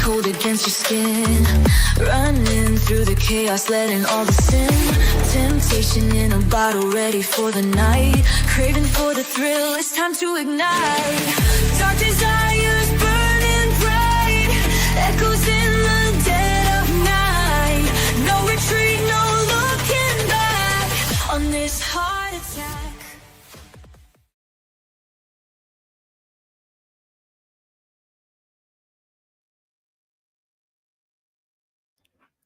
cold against your skin. Running through the chaos, letting all the sin. Temptation in a bottle, ready for the night. Craving for the thrill, it's time to ignite. Dark desires burning bright. Echoes in the dead of night. No retreat, no looking back on this heart attack.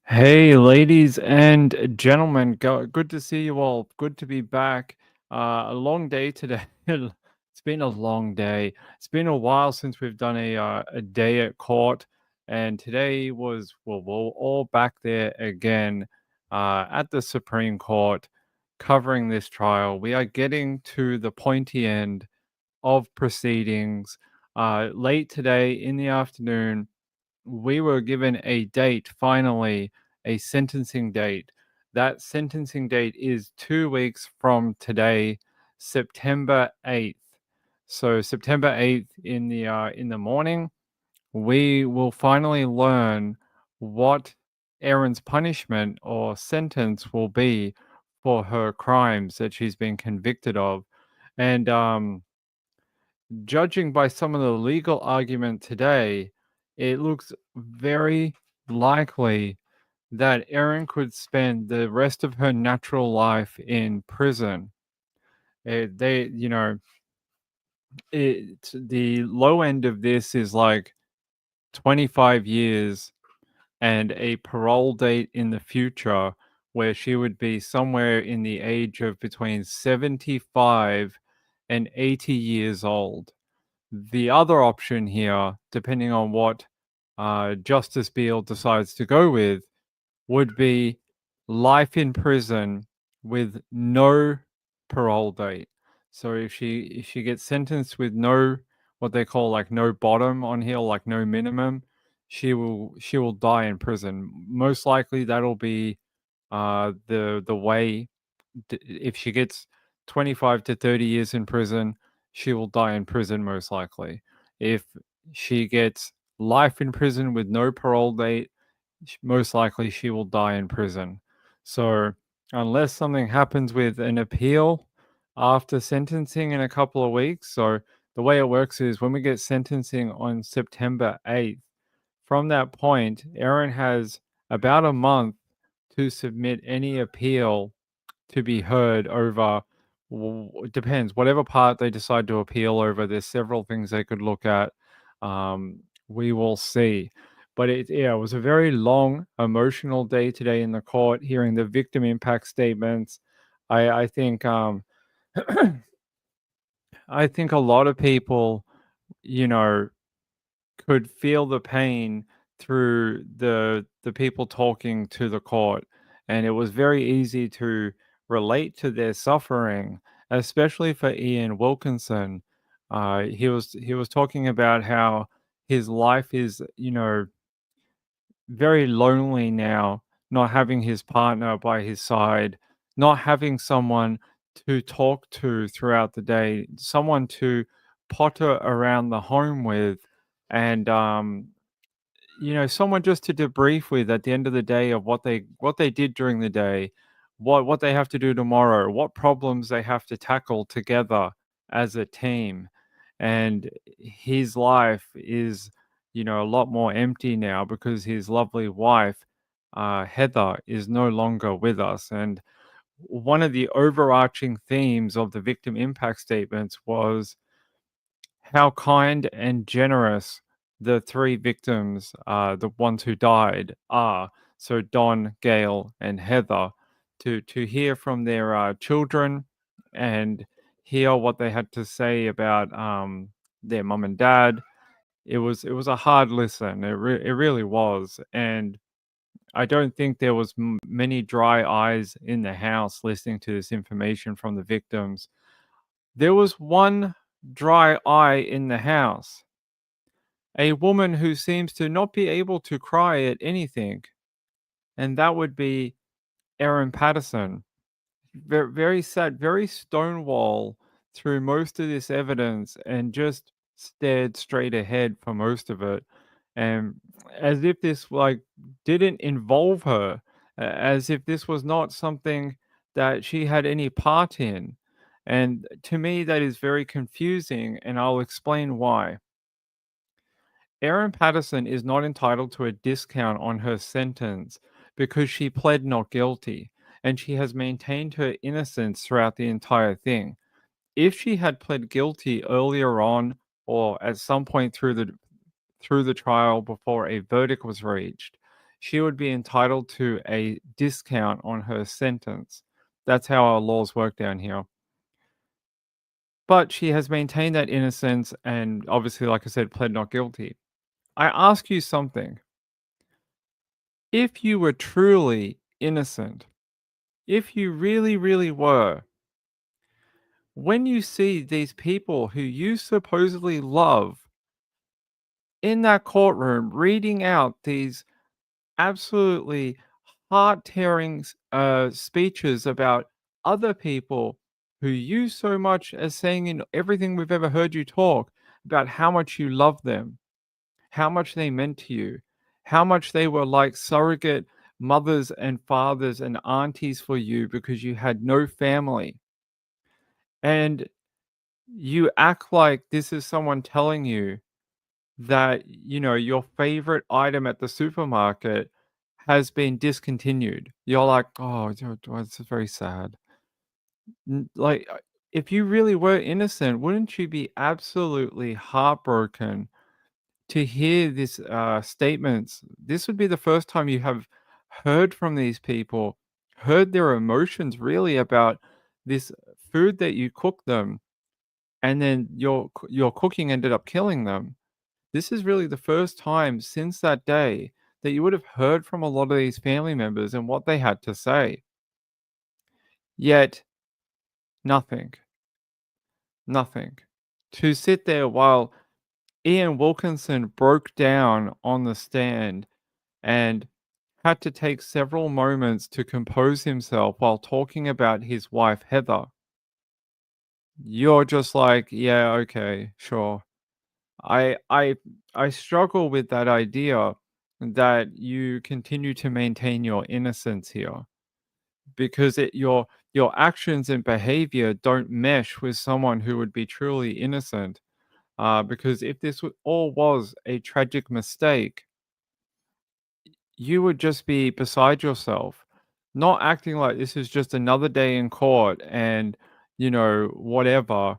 Hey, ladies and gentlemen, good to see you all. Good to be back. A long day today. It's been a long day. It's been a while since we've done a day at court, and today was we're all back there again at the Supreme Court, covering this trial. We are getting to the pointy end of proceedings. Late today in the afternoon, we were given a date, finally, a sentencing date. That sentencing date is 2 weeks from today, September 8th. So September 8th in the morning, we will finally learn what Erin's punishment or sentence will be for her crimes that she's been convicted of. And judging by some of the legal argument today, it looks very likely that Erin could spend the rest of her natural life in prison. The low end of this is like 25 years and a parole date in the future where she would be somewhere in the age of between 75 and 80 years old. The other option here, depending on what Justice Beale decides to go with, would be life in prison with no parole date. So if she gets sentenced with no, what they call like no bottom on here, like no minimum, she will die in prison. Most likely that'll be the way. If she gets 25 to 30 years in prison, she will die in prison most likely. If she gets life in prison with no parole date, most likely she will die in prison. So unless something happens with an appeal after sentencing in a couple of weeks, so the way it works is when we get sentencing on September 8th, from that point, Erin has about a month to submit any appeal to be heard over. It depends, whatever part they decide to appeal over. There's several things they could look at. We will see. But it was a very long, emotional day today in the court, hearing the victim impact statements. I think I think a lot of people, you know, could feel the pain through the people talking to the court, and it was very easy to relate to their suffering, especially for Ian Wilkinson. He was talking about how his life is, very lonely now, not having his partner by his side, not having someone to talk to throughout the day, someone to potter around the home with, and someone just to debrief with at the end of the day of what they did during the day, what they have to do tomorrow, what problems they have to tackle together as a team. And his life is, a lot more empty now because his lovely wife, Heather, is no longer with us. And one of the overarching themes of the victim impact statements was how kind and generous the three victims, the ones who died, are. So Don, Gail, and Heather, to hear from their children and hear what they had to say about their mum and dad. It was a hard listen. It really was, and I don't think there was many dry eyes in the house listening to this information from the victims. There was one dry eye in the house. A woman who seems to not be able to cry at anything, and that would be Erin Patterson. Very, very sad, very stonewall through most of this evidence and just stared straight ahead for most of it. and as if this like didn't involve her, as if this was not something that she had any part in. And to me, that is very confusing, and I'll explain why. Erin Patterson is not entitled to a discount on her sentence because she pled not guilty, and she has maintained her innocence throughout the entire thing. If she had pled guilty earlier on or at some point through the trial before a verdict was reached, she would be entitled to a discount on her sentence. That's how our laws work down here. But she has maintained that innocence and obviously, like I said, pled not guilty. I ask you something. If you were truly innocent, if you really, really were, when you see these people who you supposedly love in that courtroom reading out these absolutely heart-tearing speeches about other people who you so much as saying in everything we've ever heard you talk about how much you love them, how much they meant to you, how much they were like surrogate mothers and fathers and aunties for you because you had no family. And you act like this is someone telling you that, your favorite item at the supermarket has been discontinued. You're like, "Oh, it's very sad." Like, if you really were innocent, wouldn't you be absolutely heartbroken to hear this statements? This would be the first time you have heard from these people, heard their emotions really about this food that you cooked them, and then your cooking ended up killing them. This is really the first time since that day that you would have heard from a lot of these family members and what they had to say. Yet, nothing, nothing. To sit there while Ian Wilkinson broke down on the stand and had to take several moments to compose himself while talking about his wife, Heather. You're just like, yeah, okay, sure. I I I struggle with that idea that you continue to maintain your innocence here because your actions and behavior don't mesh with someone who would be truly innocent. Because if this all was a tragic mistake, you would just be beside yourself, not acting like this is just another day in court and whatever.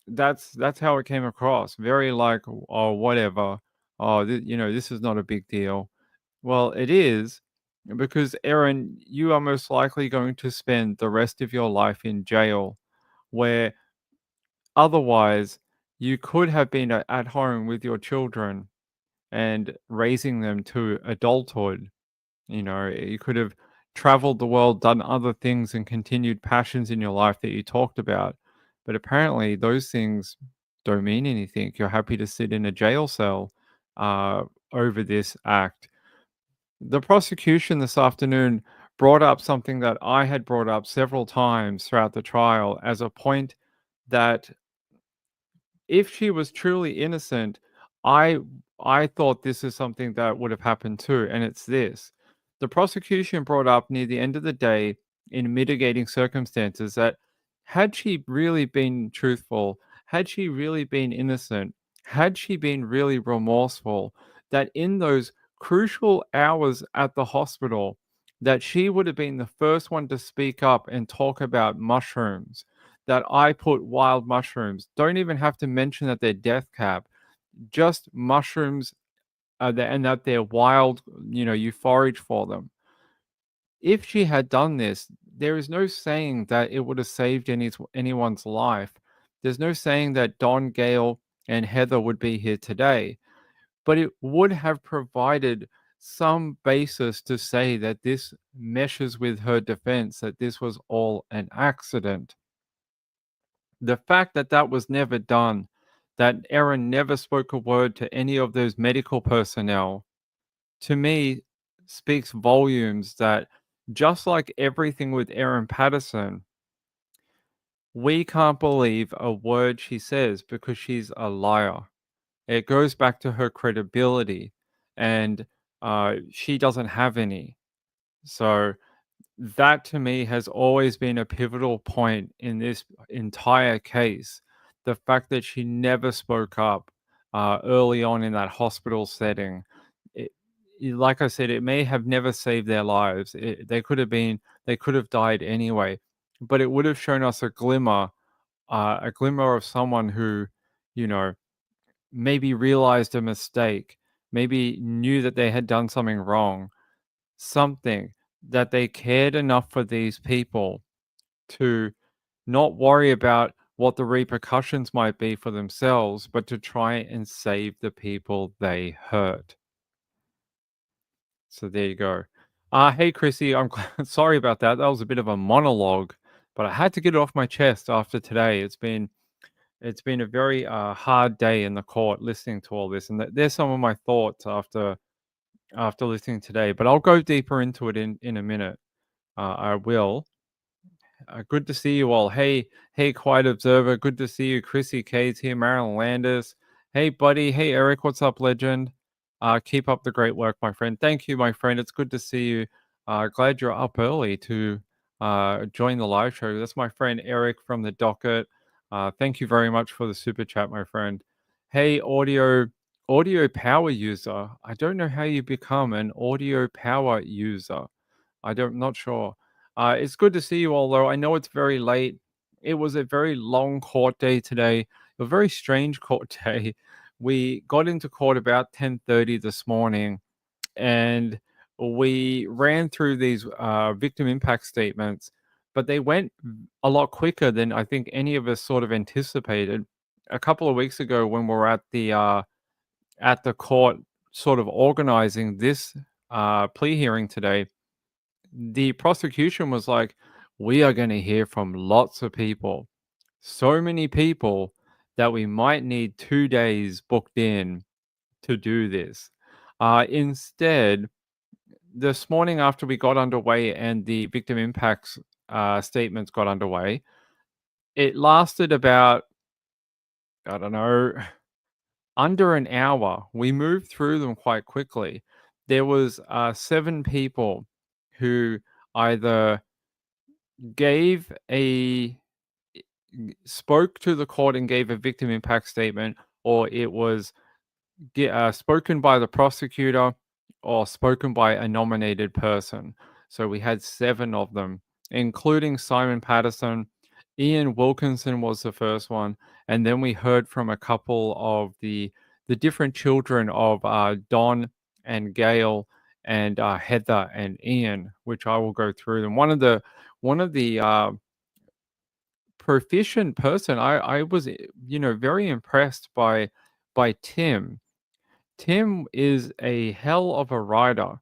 That's how it came across. Very like, "Oh, whatever. Oh, this is not a big deal." Well, it is because, Erin, you are most likely going to spend the rest of your life in jail, where otherwise you could have been at home with your children and raising them to adulthood. You could have traveled the world, done other things, and continued passions in your life that you talked about. But apparently, those things don't mean anything. You're happy to sit in a jail cell uh, over this act. The prosecution this afternoon brought up something that I had brought up several times throughout the trial as a point that if she was truly innocent, I I thought this is something that would have happened too, and it's this. The prosecution brought up near the end of the day in mitigating circumstances that had she really been truthful, had she really been innocent, had she been really remorseful, that in those crucial hours at the hospital, that she would have been the first one to speak up and talk about mushrooms, that I put wild mushrooms. Don't even have to mention that they're death cap, just mushrooms, and that they're wild, you forage for them. If she had done this, there is no saying that it would have saved anyone's life. There's no saying that Don, Gale, and Heather would be here today, but it would have provided some basis to say that this meshes with her defense, that this was all an accident. The fact that that was never done, that Erin never spoke a word to any of those medical personnel, to me speaks volumes that just like everything with Erin Patterson, we can't believe a word she says because she's a liar. It goes back to her credibility. and she doesn't have any. So that to me has always been a pivotal point in this entire case. The fact that she never spoke up early on in that hospital setting. It, like I said, it may have never saved their lives. They could have died anyway, but it would have shown us a glimmer of someone who, you know, maybe realized a mistake, maybe knew that they had done something wrong, something that they cared enough for these people to not worry about what the repercussions might be for themselves, but to try and save the people they hurt. So there you go. Hey, Chrissy, I'm sorry about that. That was a bit of a monologue, but I had to get it off my chest after today. It's been a very hard day in the court listening to all this, and there's some of my thoughts after listening today. But I'll go deeper into it in a minute. I will. Good to see you all. Hey, Quiet Observer. Good to see you. Chrissy K's here. Marilyn Landis. Hey, buddy. Hey, Eric. What's up, legend? Keep up the great work, my friend. Thank you, my friend. It's good to see you. Glad you're up early to join the live show. That's my friend Eric from the docket. Thank you very much for the super chat, my friend. Hey, audio power user. I don't know how you become an audio power user. Not sure. It's good to see you all, though. I know it's very late. It was a very long court day today, a very strange court day. We got into court about 10:30 this morning, and we ran through these victim impact statements, but they went a lot quicker than I think any of us sort of anticipated. A couple of weeks ago, when we were at the court, sort of organizing this plea hearing today, the prosecution was like, we are going to hear from lots of people, so many people that we might need 2 days booked in to do this. Instead, this morning after we got underway and the victim impacts statements got underway, it lasted about, I don't know, under an hour. We moved through them quite quickly. There was 7 people who either gave a spoke to the court and gave a victim impact statement, or it was spoken by the prosecutor or spoken by a nominated person. So we had 7 of them, including Simon Patterson. Ian Wilkinson was the first one, and then we heard from a couple of the different children of Don and Gail and Heather and Ian, which I will go through them. One of the proficient person. I was, very impressed by Tim. Tim is a hell of a writer,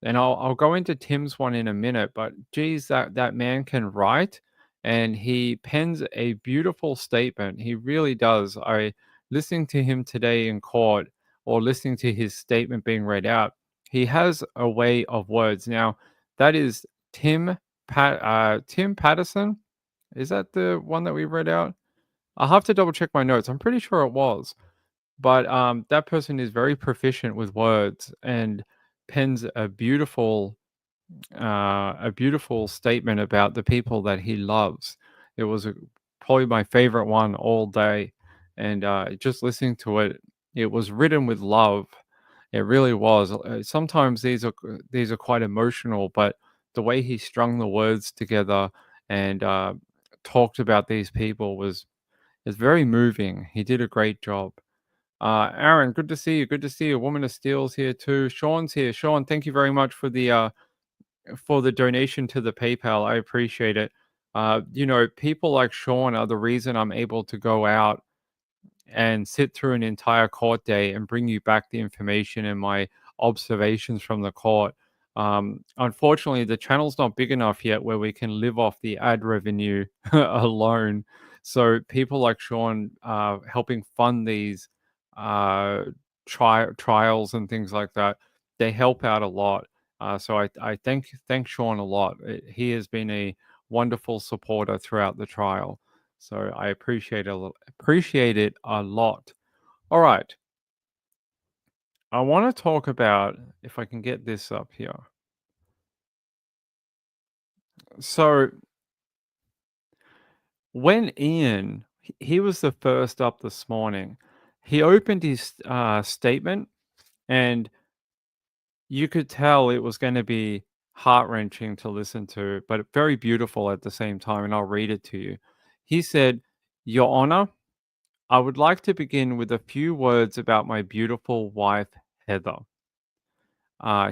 and I'll go into Tim's one in a minute. But geez, that man can write, and he pens a beautiful statement. He really does. I listening to him today in court, or listening to his statement being read out. He has a way of words. Now that is Tim Patterson. Is that the one that we read out? I'll have to double check my notes. I'm pretty sure it was. But that person is very proficient with words and pens a beautiful statement about the people that he loves. It was probably my favorite one all day, and just listening to it, it was written with love. It really was. Sometimes these are quite emotional, but the way he strung the words together and talked about these people is very moving. He did a great job. Aaron, good to see you. Good to see you. Woman of Steel's here too. Sean's here. Sean, thank you very much for the donation to the PayPal. I appreciate it. People like Sean are the reason I'm able to go out and sit through an entire court day and bring you back the information and my observations from the court. Unfortunately, the channel's not big enough yet where we can live off the ad revenue alone. So people like Sean helping fund these trials and things like that, they help out a lot. So I thank Sean a lot. He has been a wonderful supporter throughout the trial. So I appreciate it a lot. All right. I want to talk about, if I can get this up here. So when Ian, he was the first up this morning, he opened his statement, and you could tell it was going to be heart wrenching to listen to, but very beautiful at the same time. And I'll read it to you. He said, "Your Honor, I would like to begin with a few words about my beautiful wife, Heather.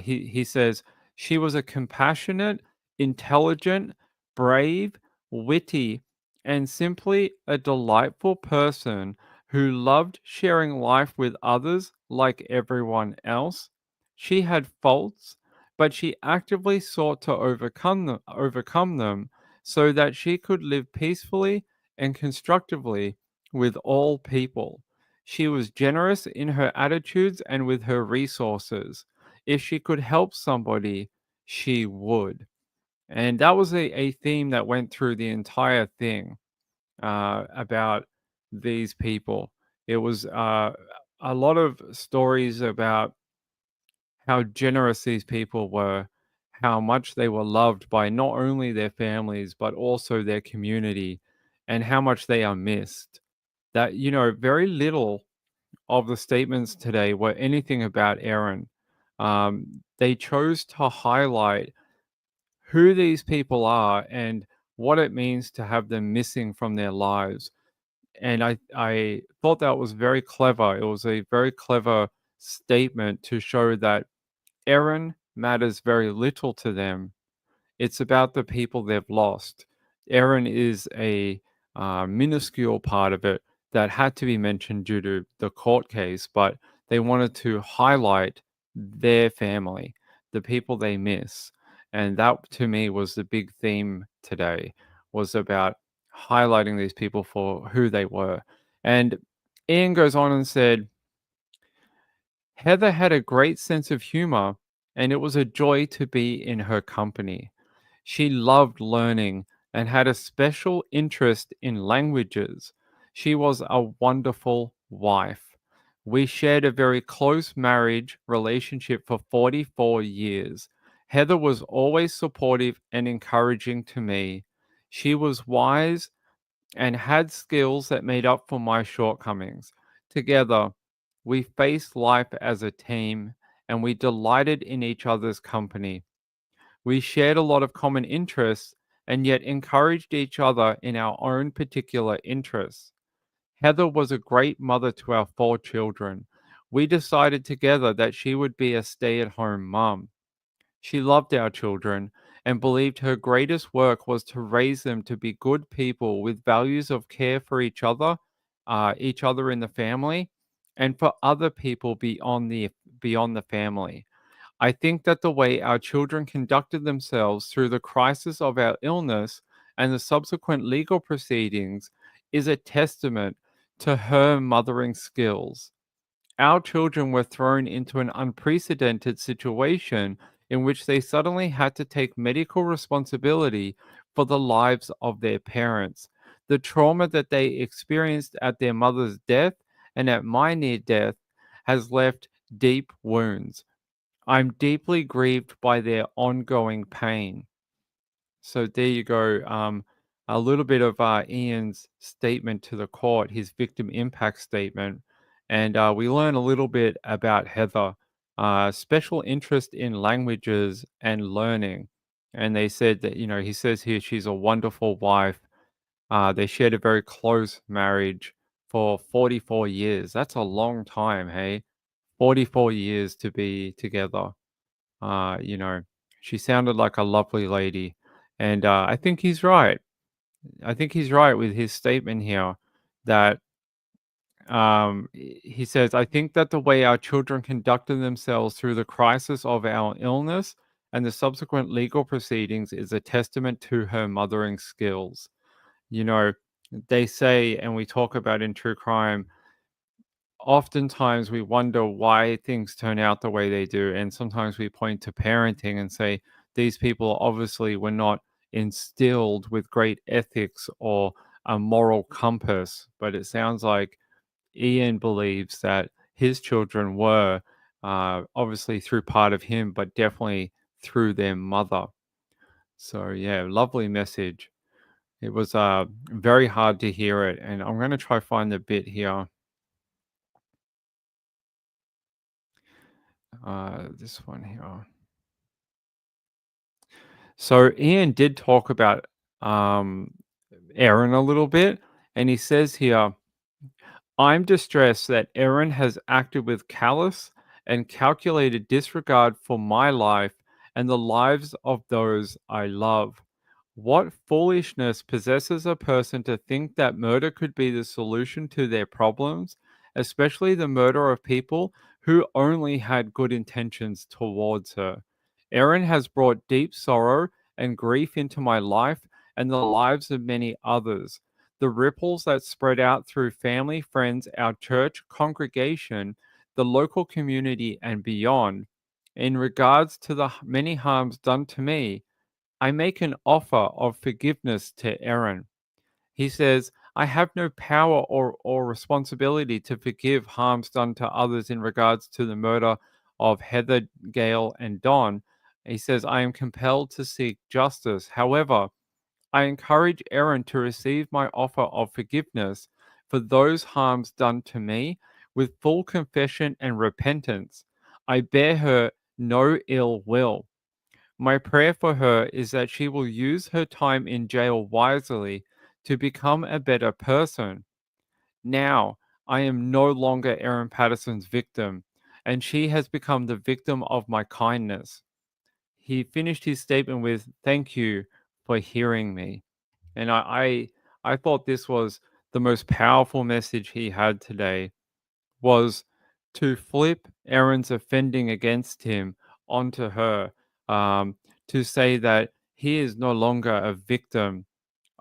He says, she was a compassionate, intelligent, brave, witty, and simply a delightful person who loved sharing life with others like everyone else. She had faults, but she actively sought to overcome them so that she could live peacefully and constructively with all people. She was generous in her attitudes and with her resources. If she could help somebody, she would." And that was a theme that went through the entire thing about these people. It was a lot of stories about how generous these people were, how much they were loved by not only their families, but also their community, and how much they are missed. That, very little of the statements today were anything about Erin. They chose to highlight who these people are and what it means to have them missing from their lives. And I thought that was very clever. It was a very clever statement to show that Erin matters very little to them. It's about the people they've lost. Erin is a minuscule part of it that had to be mentioned due to the court case, but they wanted to highlight their family, the people they miss. And that to me was the big theme today, was about highlighting these people for who they were. And Ian goes on and said, Heather had a great sense of humor, and it was a joy to be in her company. She loved learning and had a special interest in languages. She was a wonderful wife. We shared a very close marriage relationship for 44 years. Heather was always supportive and encouraging to me. She was wise and had skills that made up for my shortcomings. Together, we faced life as a team, and we delighted in each other's company. We shared a lot of common interests and yet encouraged each other in our own particular interests. Heather was a great mother to our 4 children. We decided together that she would be a stay at home mom. She loved our children and believed her greatest work was to raise them to be good people with values of care for each other in the family, and for other people beyond the family. I think that the way our children conducted themselves through the crisis of our illness and the subsequent legal proceedings is a testament to her mothering skills. Our children were thrown into an unprecedented situation in which they suddenly had to take medical responsibility for the lives of their parents. The trauma that they experienced at their mother's death and at my near death has left deep wounds. I'm deeply grieved by their ongoing pain. So there you go. A little bit of Ian's statement to the court, his victim impact statement. And we learn a little bit about Heather, special interest in languages and learning. And they said that, he says here she's a wonderful wife. They shared a very close marriage for 44 years. That's a long time, hey? 44 years to be together. Uh, you know, she sounded like a lovely lady. And I think he's right. I think he's right with his statement here that he says, I think that the way our children conducted themselves through the crisis of our illness and the subsequent legal proceedings is a testament to her mothering skills. You know, they say, and we talk about in true crime, oftentimes we wonder why things turn out the way they do. And sometimes we point to parenting and say, these people obviously were not instilled with great ethics or a moral compass. But it sounds like Ian believes that his children were. obviously through part of him, but definitely through their mother. So yeah, lovely message. It was very hard to hear it, and I'm going to try find the bit here. This one here. So Ian did talk about um, Erin a little bit, and he says here, I'm distressed that Erin has acted with callous and calculated disregard for my life and the lives of those I love. What foolishness possesses a person to think that murder could be the solution to their problems, especially the murder of people who only had good intentions towards her? Erin has brought deep sorrow and grief into my life and the lives of many others. The ripples that spread out through family, friends, our church congregation, the local community, and beyond. In regards to the many harms done to me, I make an offer of forgiveness to Erin. He says, I have no power or responsibility to forgive harms done to others in regards to the murder of Heather, Gail, and Don. He says, I am compelled to seek justice. However, I encourage Erin to receive my offer of forgiveness for those harms done to me with full confession and repentance. I bear her no ill will. My prayer for her is that she will use her time in jail wisely to become a better person. Now, I am no longer Erin Patterson's victim, and she has become the victim of my kindness. He finished his statement with, Thank you for hearing me. And I thought this was the most powerful message he had today, was to flip Erin's offending against him onto her, um, to say that he is no longer a victim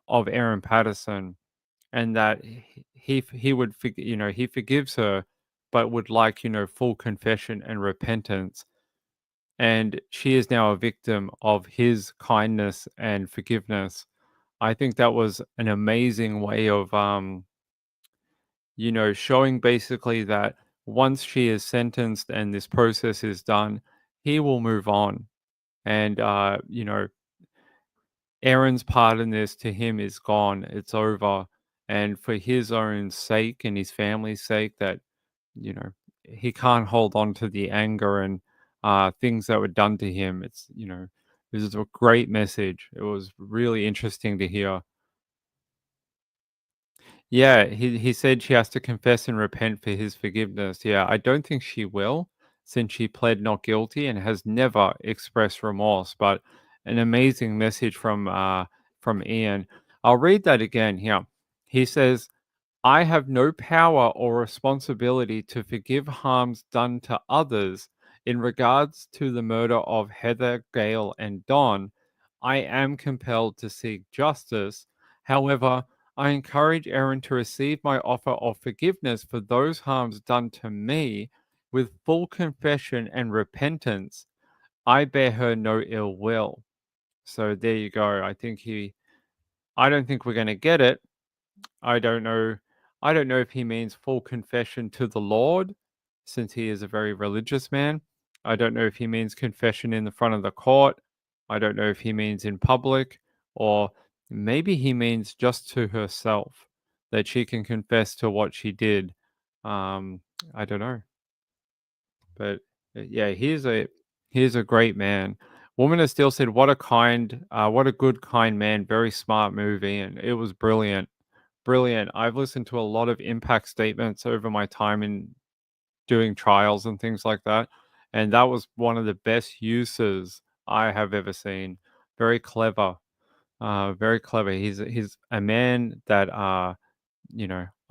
of Erin Patterson, and that he would he forgives her, but would like full confession and repentance, and she is now a victim of his kindness and forgiveness. I think that was an amazing way of showing basically that once she is sentenced and this process is done, he will move on. And Aaron's part in this to him is gone. It's over. And for his own sake and his family's sake, that you know he can't hold on to the anger and things that were done to him. This is a great message. It was really interesting to hear. Yeah, he said she has to confess and repent for his forgiveness. Yeah, I don't think she will, since she pled not guilty and has never expressed remorse. But an amazing message from Ian. I'll read that again here. He says, I have no power or responsibility to forgive harms done to others. In regards to the murder of Heather, Gail, and Don, I am compelled to seek justice. However, I encourage Erin to receive my offer of forgiveness for those harms done to me with full confession and repentance. I bear her no ill will. So there you go. I don't think we're going to get it. I don't know. I don't know if he means full confession to the Lord, since he is a very religious man. I don't know if he means confession in the front of the court. I don't know if he means in public, or maybe he means just to herself, that she can confess to what she did. Um, I don't know, but yeah, he's a great man. Woman has still said, "What a what a good, kind man. Very smart movie, and it was brilliant." Brilliant. I've listened to a lot of impact statements over my time in doing trials and things like that, and that was one of the best uses I have ever seen. Very clever. Very clever. He's a man that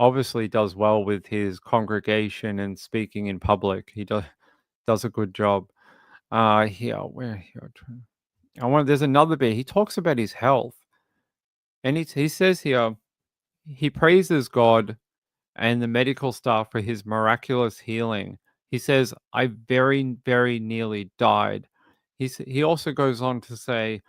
obviously does well with his congregation and speaking in public. He does a good job. Here, where here? I want. There's another bit. He talks about his health, and he says here he praises God and the medical staff for his miraculous healing. He says, I very, very nearly died. He also goes on to say,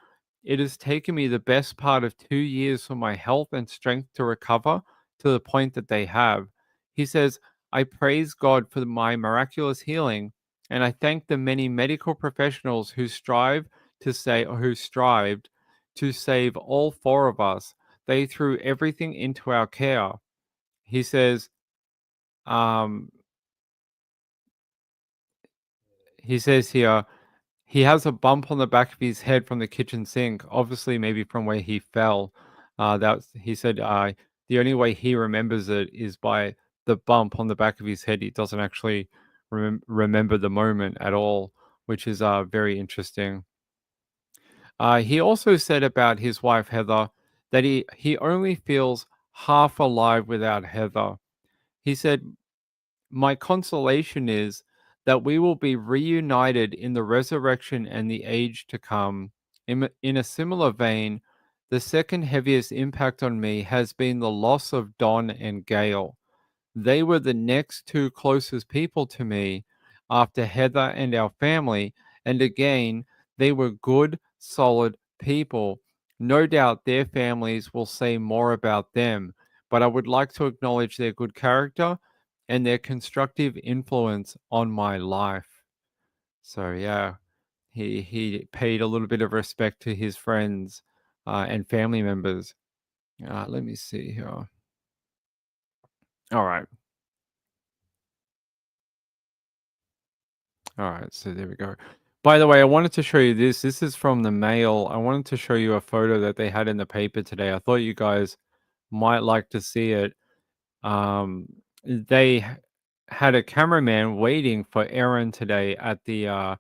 it has taken me the best part of 2 years for my health and strength to recover to the point that they have. He says, I praise God for my miraculous healing And I thank the many medical professionals who strive to say or who strived to save all four of us. They threw everything into our care. He says, um, he says here, he has a bump on the back of his head from the kitchen sink, obviously maybe from where he fell. He said the only way he remembers it is by the bump on the back of his head. He doesn't actually remember the moment at all, which is very interesting. He also said about his wife Heather that he only feels half alive without Heather. He said, "My consolation is that we will be reunited in the resurrection and the age to come." In a similar vein, the second heaviest impact on me has been the loss of Don and Gail. They were the next two closest people to me after Heather and our family, and again, they were good, solid people. No doubt their families will say more about them, but I would like to acknowledge their good character and their constructive influence on my life. So yeah, he paid a little bit of respect to his friends and family members. Let me see here. All right. All right, so there we go. By the way, I wanted to show you this. This is from the Mail. I wanted to show you a photo that they had in the paper today. I thought you guys might like to see it. Um, had a cameraman waiting for Erin today at the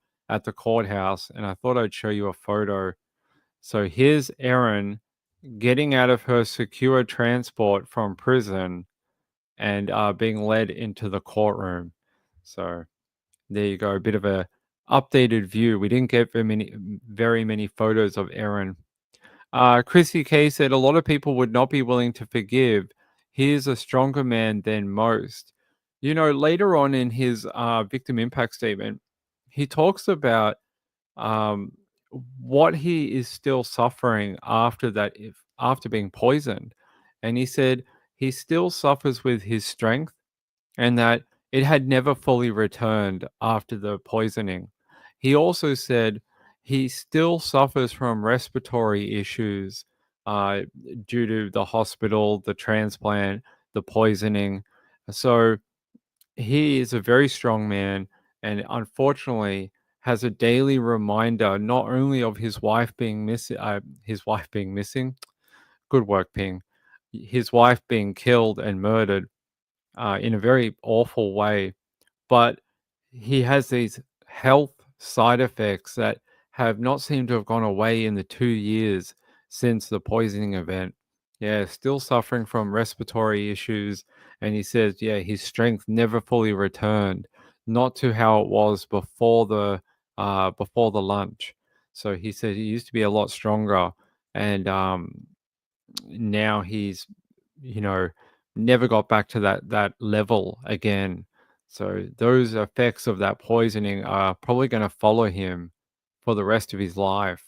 courthouse, and I thought I'd show you a photo. So here's Erin getting out of her secure transport from prison and being led into the courtroom. So there you go, a bit of a updated view. We didn't get very many photos of Erin. Chrissy K said a lot of people would not be willing to forgive. He is a stronger man than most. You know, later on in his victim impact statement, he talks about um, what he is still suffering after that, if after being poisoned, and he said he still suffers with his strength and that it had never fully returned after the poisoning. He also said he still suffers from respiratory issues uh, due to the hospital, the transplant, the poisoning. So he is a very strong man and unfortunately has a daily reminder not only of his wife being missing, good work, Ping, his wife being killed and murdered in a very awful way. But he has these health side effects that have not seemed to have gone away in the 2 years since the poisoning event. Yeah, still suffering from respiratory issues. And he says, yeah, his strength never fully returned, not to how it was before the lunch. So he said he used to be a lot stronger, and now he's, you know, never got back to that level again. So those effects of that poisoning are probably going to follow him for the rest of his life.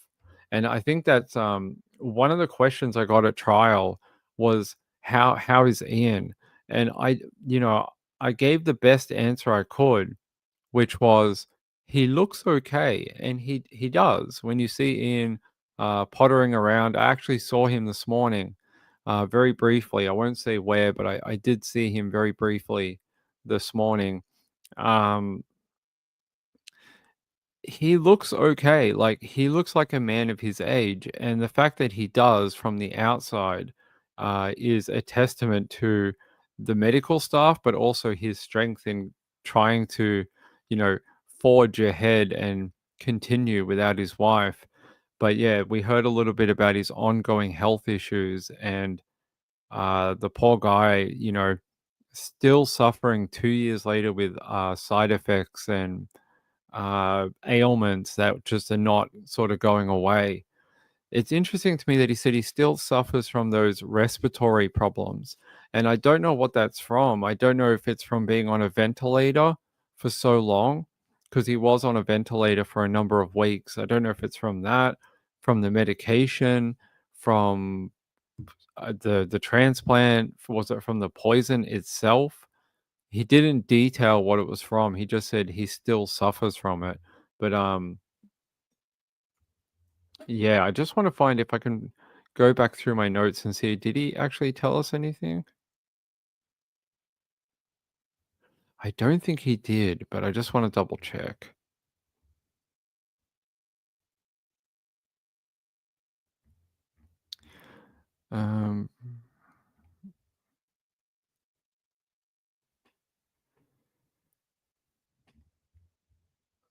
And I think that's one of the questions I got at trial was how is Ian? And I gave the best answer I could, which was he looks okay, and he does. When you see Ian pottering around, I actually saw him this morning, very briefly. I won't say where, but I did see him very briefly this morning. Um, he looks okay. Like he looks like a man of his age, and the fact that he does from the outside is a testament to the medical staff, but also his strength in trying to, you know, forge ahead and continue without his wife. But yeah, we heard a little bit about his ongoing health issues, and the poor guy, still suffering 2 years later with side effects and ailments that just are not sort of going away. It's interesting to me that he said he still suffers from those respiratory problems. And I don't know what that's from. I don't know if it's from being on a ventilator for so long, because he was on a ventilator for a number of weeks. I don't know if it's from that, from the medication, from the transplant, was it from the poison itself? He didn't detail what it was from. He just said he still suffers from it. But yeah, I just want to find if I can go back through my notes and see, did he actually tell us anything? I don't think he did, but I just want to double check. Um,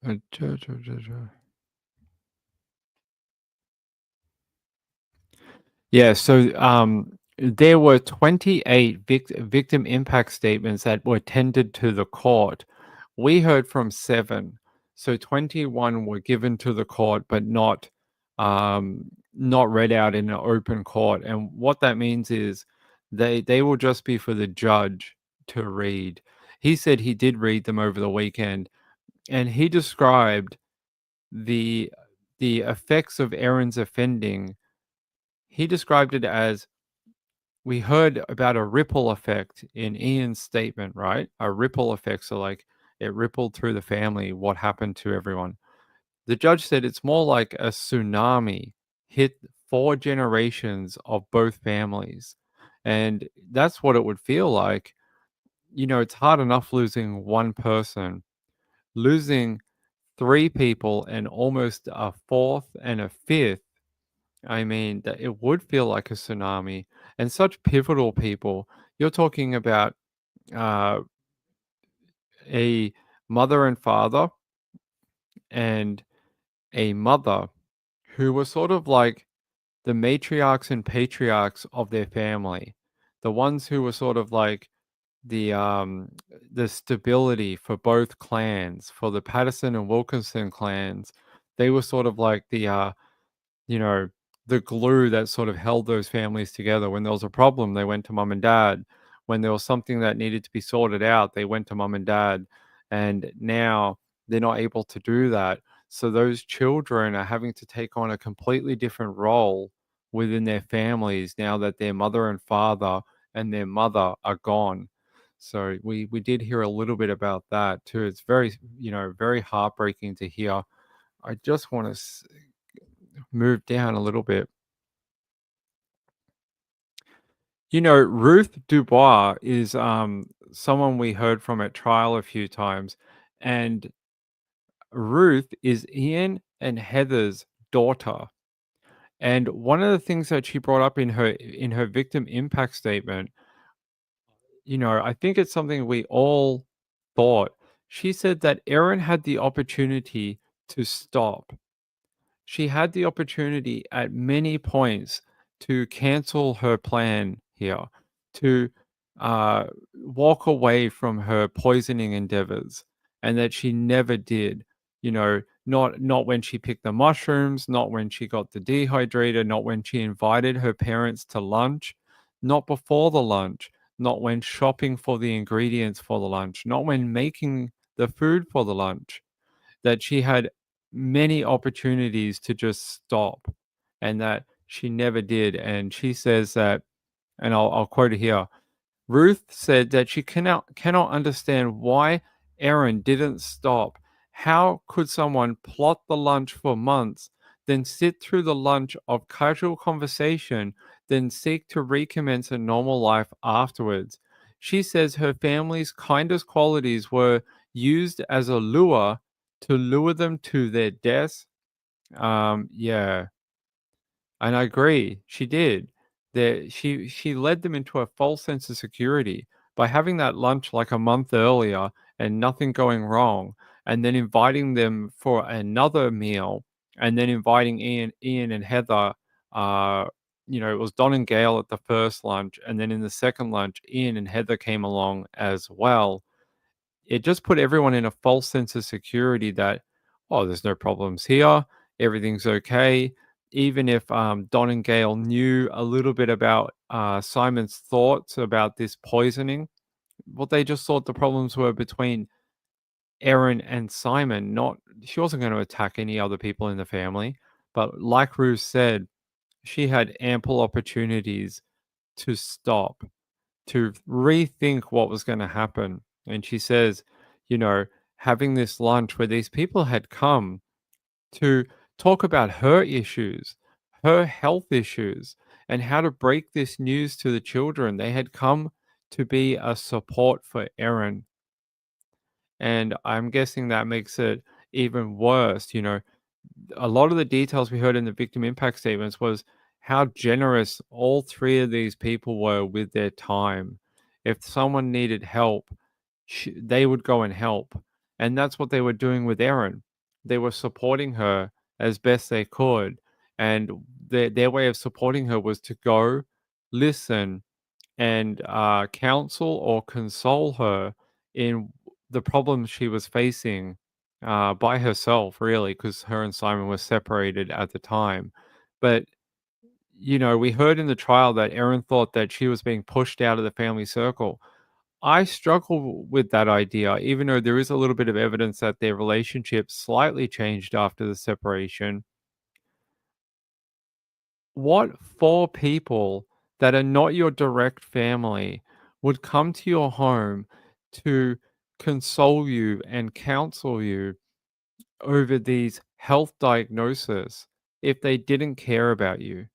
uh, ja, ja, ja, ja. Yeah, so there were 28 victim impact statements that were tendered to the court. We heard from 7. So 21 were given to the court but not read out in an open court. And what that means is they will just be for the judge to read. He said he did read them over the weekend, and he described the the effects of Erin's offending. He described it as, we heard about a ripple effect in Ian's statement, right? A ripple effect. So, like, it rippled through the family, what happened to everyone. The judge said it's more like a tsunami hit 4 generations of both families. And that's what it would feel like. It's hard enough losing one person, losing 3 people, and almost a fourth and a fifth. I mean, that it would feel like a tsunami, and such pivotal people. You're talking about uh, a mother and father, and a mother who were sort of like the matriarchs and patriarchs of their family, the ones who were sort of like the um the stability for both clans, for the Patterson and Wilkinson clans. They were sort of like you know, the glue that sort of held those families together. When there was a problem, they went to mom and dad. When there was something that needed to be sorted out, they went to mom and dad. And now they're not able to do that. So those children are having to take on a completely different role within their families now that their mother and father and their mother are gone. So we did hear a little bit about that too. It's very, very heartbreaking to hear. I just want to move down a little bit. Ruth Dubois is someone we heard from at trial a few times, and Ruth is Ian and Heather's daughter. And one of the things that she brought up in her victim impact statement, I think it's something we all thought. She said that Erin had the opportunity to stop. She had the opportunity at many points to cancel her plan here, to walk away from her poisoning endeavors, and that she never did. Not when she picked the mushrooms, not when she got the dehydrator, not when she invited her parents to lunch, not before the lunch, not when shopping for the ingredients for the lunch, not when making the food for the lunch. That she had many opportunities to just stop, and that she never did. And she says that, and I'll quote it here. Ruth said that she cannot understand why Erin didn't stop. How could someone plot the lunch for months, then sit through the lunch of casual conversation, then seek to recommence a normal life afterwards? She says her family's kindest qualities were used as a lure to lure them to their deaths. Yeah, and I agree, she did. She led them into a false sense of security by having that lunch like a month earlier and nothing going wrong, and then inviting them for another meal, and then inviting Ian and Heather. Uh, it was Don and Gail at the first lunch, and then in the second lunch, Ian and Heather came along as well. It just put everyone in a false sense of security that, oh, there's no problems here, everything's okay. Even if Don and Gail knew a little bit about Simon's thoughts about this poisoning, what they just thought the problems were between Erin and Simon. Not, she wasn't going to attack any other people in the family. But like Ruth said, she had ample opportunities to stop, to rethink what was going to happen. And she says, you know, having this lunch where these people had come to talk about her issues, her health issues, and how to break this news to the children. They had come to be a support for Erin. And I'm guessing that makes it even worse. A lot of the details we heard in the victim impact statements was how generous all three of these people were with their time. If someone needed help, they would go and help. And that's what they were doing with Erin. They were supporting her as best they could. And their way of supporting her was to go, listen, and counsel or console her in the problems she was facing by herself, really, because her and Simon were separated at the time. But, we heard in the trial that Erin thought that she was being pushed out of the family circle. I struggle with that idea, even though there is a little bit of evidence that their relationship slightly changed after the separation. What four people that are not your direct family would come to your home to console you and counsel you over these health diagnoses if they didn't care about you?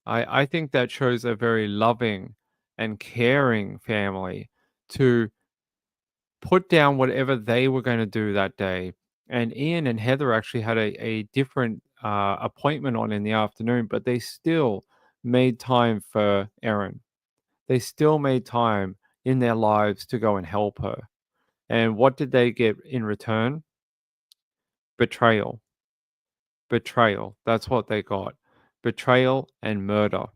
I think that shows a very loving and caring family to put down whatever they were going to do that day. And Ian and Heather actually had a different appointment on in the afternoon, but they still made time for Erin. They still made time in their lives to go and help her. And what did they get in return? Betrayal. Betrayal. That's what they got. Betrayal and murder.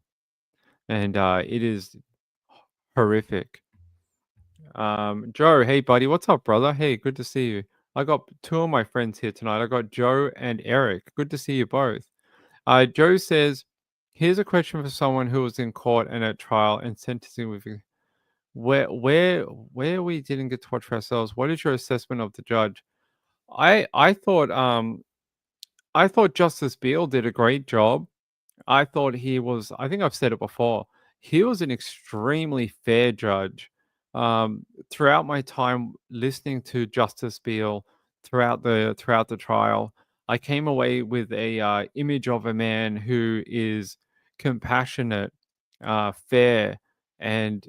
And it is horrific. Joe, hey buddy, what's up, brother? Hey, good to see you. I got two of my friends here tonight. I got Joe and Eric. Good to see you both. Joe says, "Here's a question for someone who was in court and at trial and sentencing with you. Where we didn't get to watch for ourselves. What is your assessment of the judge?" I thought Justice Beale did a great job. I thought he was, I think I've said it before, he was an extremely fair judge. Throughout my time listening to Justice Beale throughout the trial, I came away with a image of a man who is compassionate, fair, and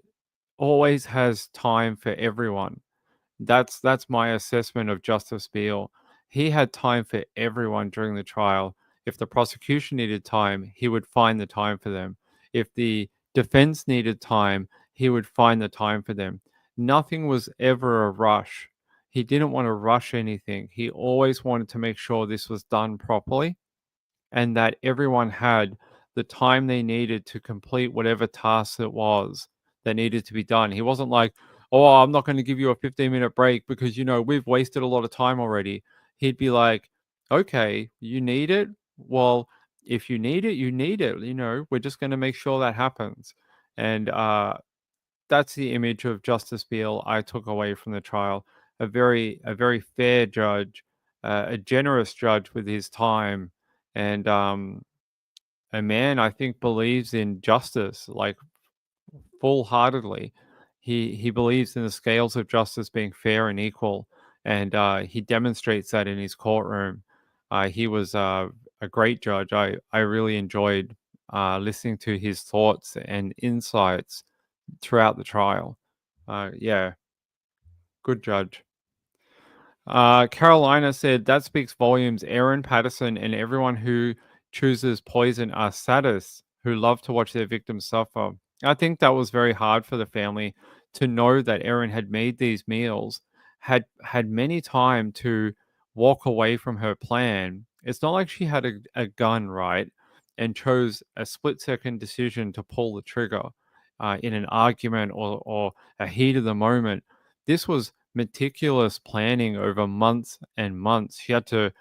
always has time for everyone. That's my assessment of Justice Beale. He had time for everyone during the trial. If the prosecution needed time, he would find the time for them. If the defense needed time, he would find the time for them. Nothing was ever a rush. He didn't want to rush anything. He always wanted to make sure this was done properly and that everyone had the time they needed to complete whatever task it was that needed to be done. He wasn't like, "Oh, I'm not going to give you a 15-minute break because, we've wasted a lot of time already." He'd be like, "Okay, you need it? Well, if you need it, you need it. We're just going to make sure that happens." And that's the image of Justice Beale I took away from the trial. A very fair judge, a generous judge with his time, and a man I think believes in justice like full heartedly. He believes in the scales of justice being fair and equal, and he demonstrates that in his courtroom. He was a great judge. I really enjoyed listening to his thoughts and insights throughout the trial. Yeah, good judge. Carolina said that speaks volumes. Erin, Patterson, and everyone who chooses poison are sadists who love to watch their victims suffer. I think that was very hard for the family to know that Erin had made these meals, had many time to walk away from her plan. It's not like she had a gun, right? And chose a split second decision to pull the trigger in an argument or a heat of the moment. This was meticulous planning over months and months. She had to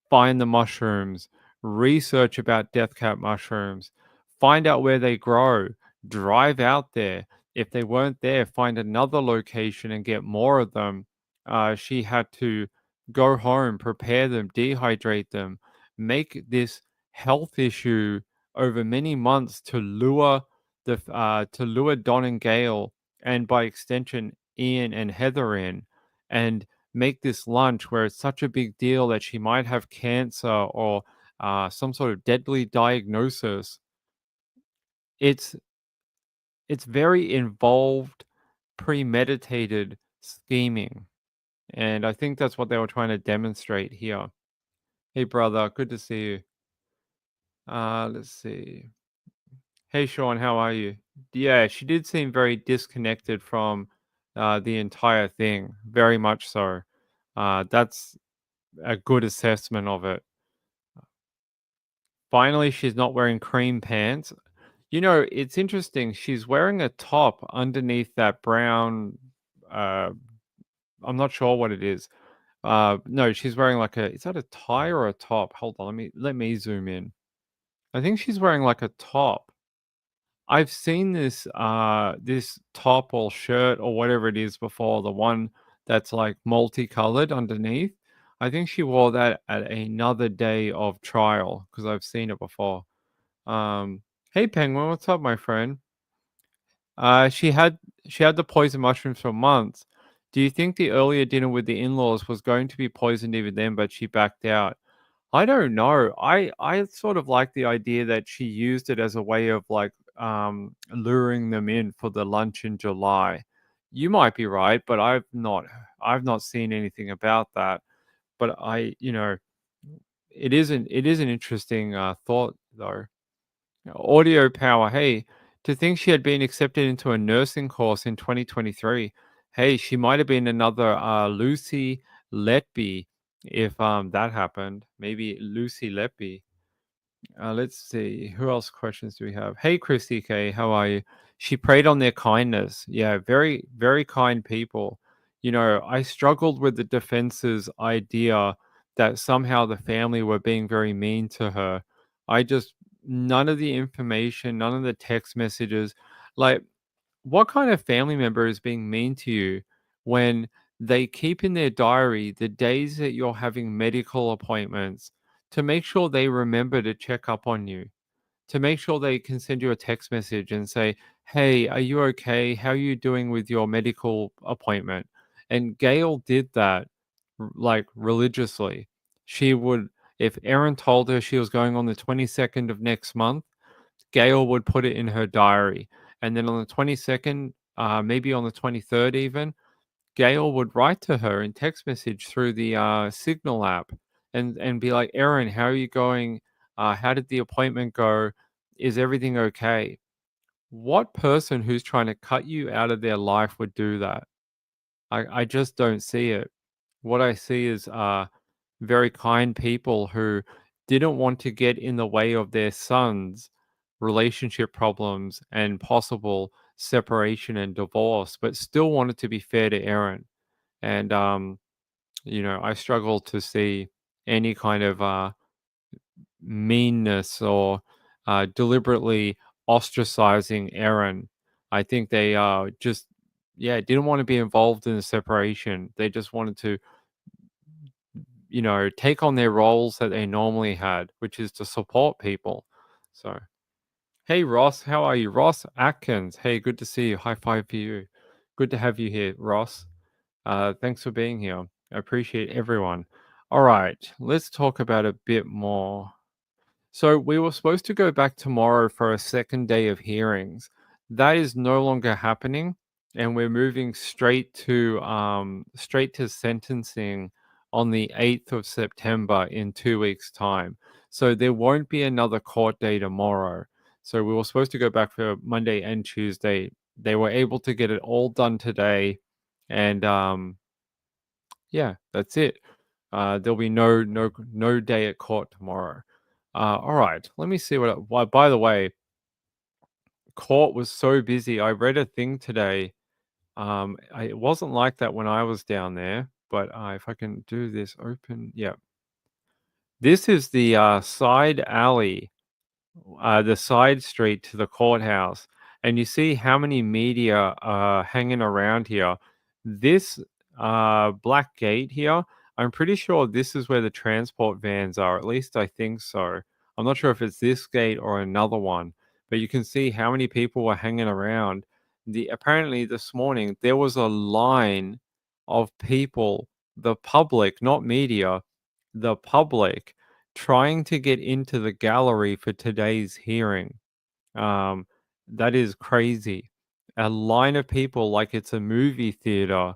find the mushrooms, research about death cap mushrooms, find out where they grow, drive out there. If they weren't there, find another location and get more of them. She had to go home, prepare them, dehydrate them, make this health issue over many months to lure Don and Gail, and by extension Ian and Heather in and make this lunch where it's such a big deal that she might have cancer or some sort of deadly diagnosis. It's it's very involved, premeditated scheming, and I think that's what they were trying to demonstrate here. Hey, brother, good to see you. Let's see. Hey, Sean, how are you? Yeah, she did seem very disconnected from the entire thing, very much so. That's a good assessment of it. Finally, she's not wearing cream pants. You know, it's interesting. She's wearing a top underneath that brown. Uh, I'm not sure what it is. No, she's wearing like a. Is that a tie or a top? Hold on, let me zoom in. I think she's wearing like a top. I've seen this top or shirt or whatever it is before, the one that's like multicolored underneath. I think she wore that at another day of trial because I've seen it before. Um, hey Penguin, what's up, my friend? She had the poison mushrooms for months. Do you think the earlier dinner with the in-laws was going to be poisoned even then, but she backed out? I don't know. I sort of like the idea that she used it as a way of like luring them in for the lunch in July. You might be right, but I've not seen anything about that. But it is an interesting thought though. Audio power. Hey, to think she had been accepted into a nursing course in 2023. Hey, she might have been another Lucy Letby if that happened. Maybe Lucy Letby. Let's see. Who else questions do we have? Hey, Chrissy K, how are you? She preyed on their kindness. Yeah, very, very kind people. You know, I struggled with the defense's idea that somehow the family were being very mean to her. I just, none of the information, none of the text messages, like, what kind of family member is being mean to you when they keep in their diary the days that you're having medical appointments to make sure they remember to check up on you, to make sure they can send you a text message and say, "Hey, are you okay? How are you doing with your medical appointment?" And Gail did that like religiously. She would, if Erin told her she was going on the 22nd of next month, Gail would put it in her diary. And then on the 22nd, maybe on the 23rd, even, Gail would write to her in text message through the Signal app and be like, Erin, how are you going? How did the appointment go? Is everything okay? What person who's trying to cut you out of their life would do that? I just don't see it. What I see is very kind people who didn't want to get in the way of their son's relationship problems and possible separation and divorce, but still wanted to be fair to Erin. And I struggle to see any kind of meanness or deliberately ostracizing Erin. I think they just didn't want to be involved in the separation. They just wanted to take on their roles that they normally had, which is to support people. So, hey, Ross, how are you? Ross Atkins. Hey, good to see you. High five for you. Good to have you here, Ross. Thanks for being here. I appreciate everyone. All right, let's talk about a bit more. So we were supposed to go back tomorrow for a second day of hearings. That is no longer happening, and we're moving straight to sentencing on the 8th of September in 2 weeks' time. So there won't be another court day tomorrow. So we were supposed to go back for Monday and Tuesday. They were able to get it all done today, and yeah, that's it. There'll be no day at court tomorrow. All right, let me see what. Why, by the way, court was so busy. I read a thing today. It wasn't like that when I was down there, but if I can do this, open. Yeah, this is the side alley, the side street to the courthouse, and you see how many media are hanging around here. This black gate here, I'm pretty sure this is where the transport vans are. At least I think so. I'm not sure if it's this gate or another one, but you can see how many people were hanging around. apparently this morning there was a line of people, the public, not media, the public, trying to get into the gallery for today's hearing. Um, that is crazy. A line of people like it's a movie theater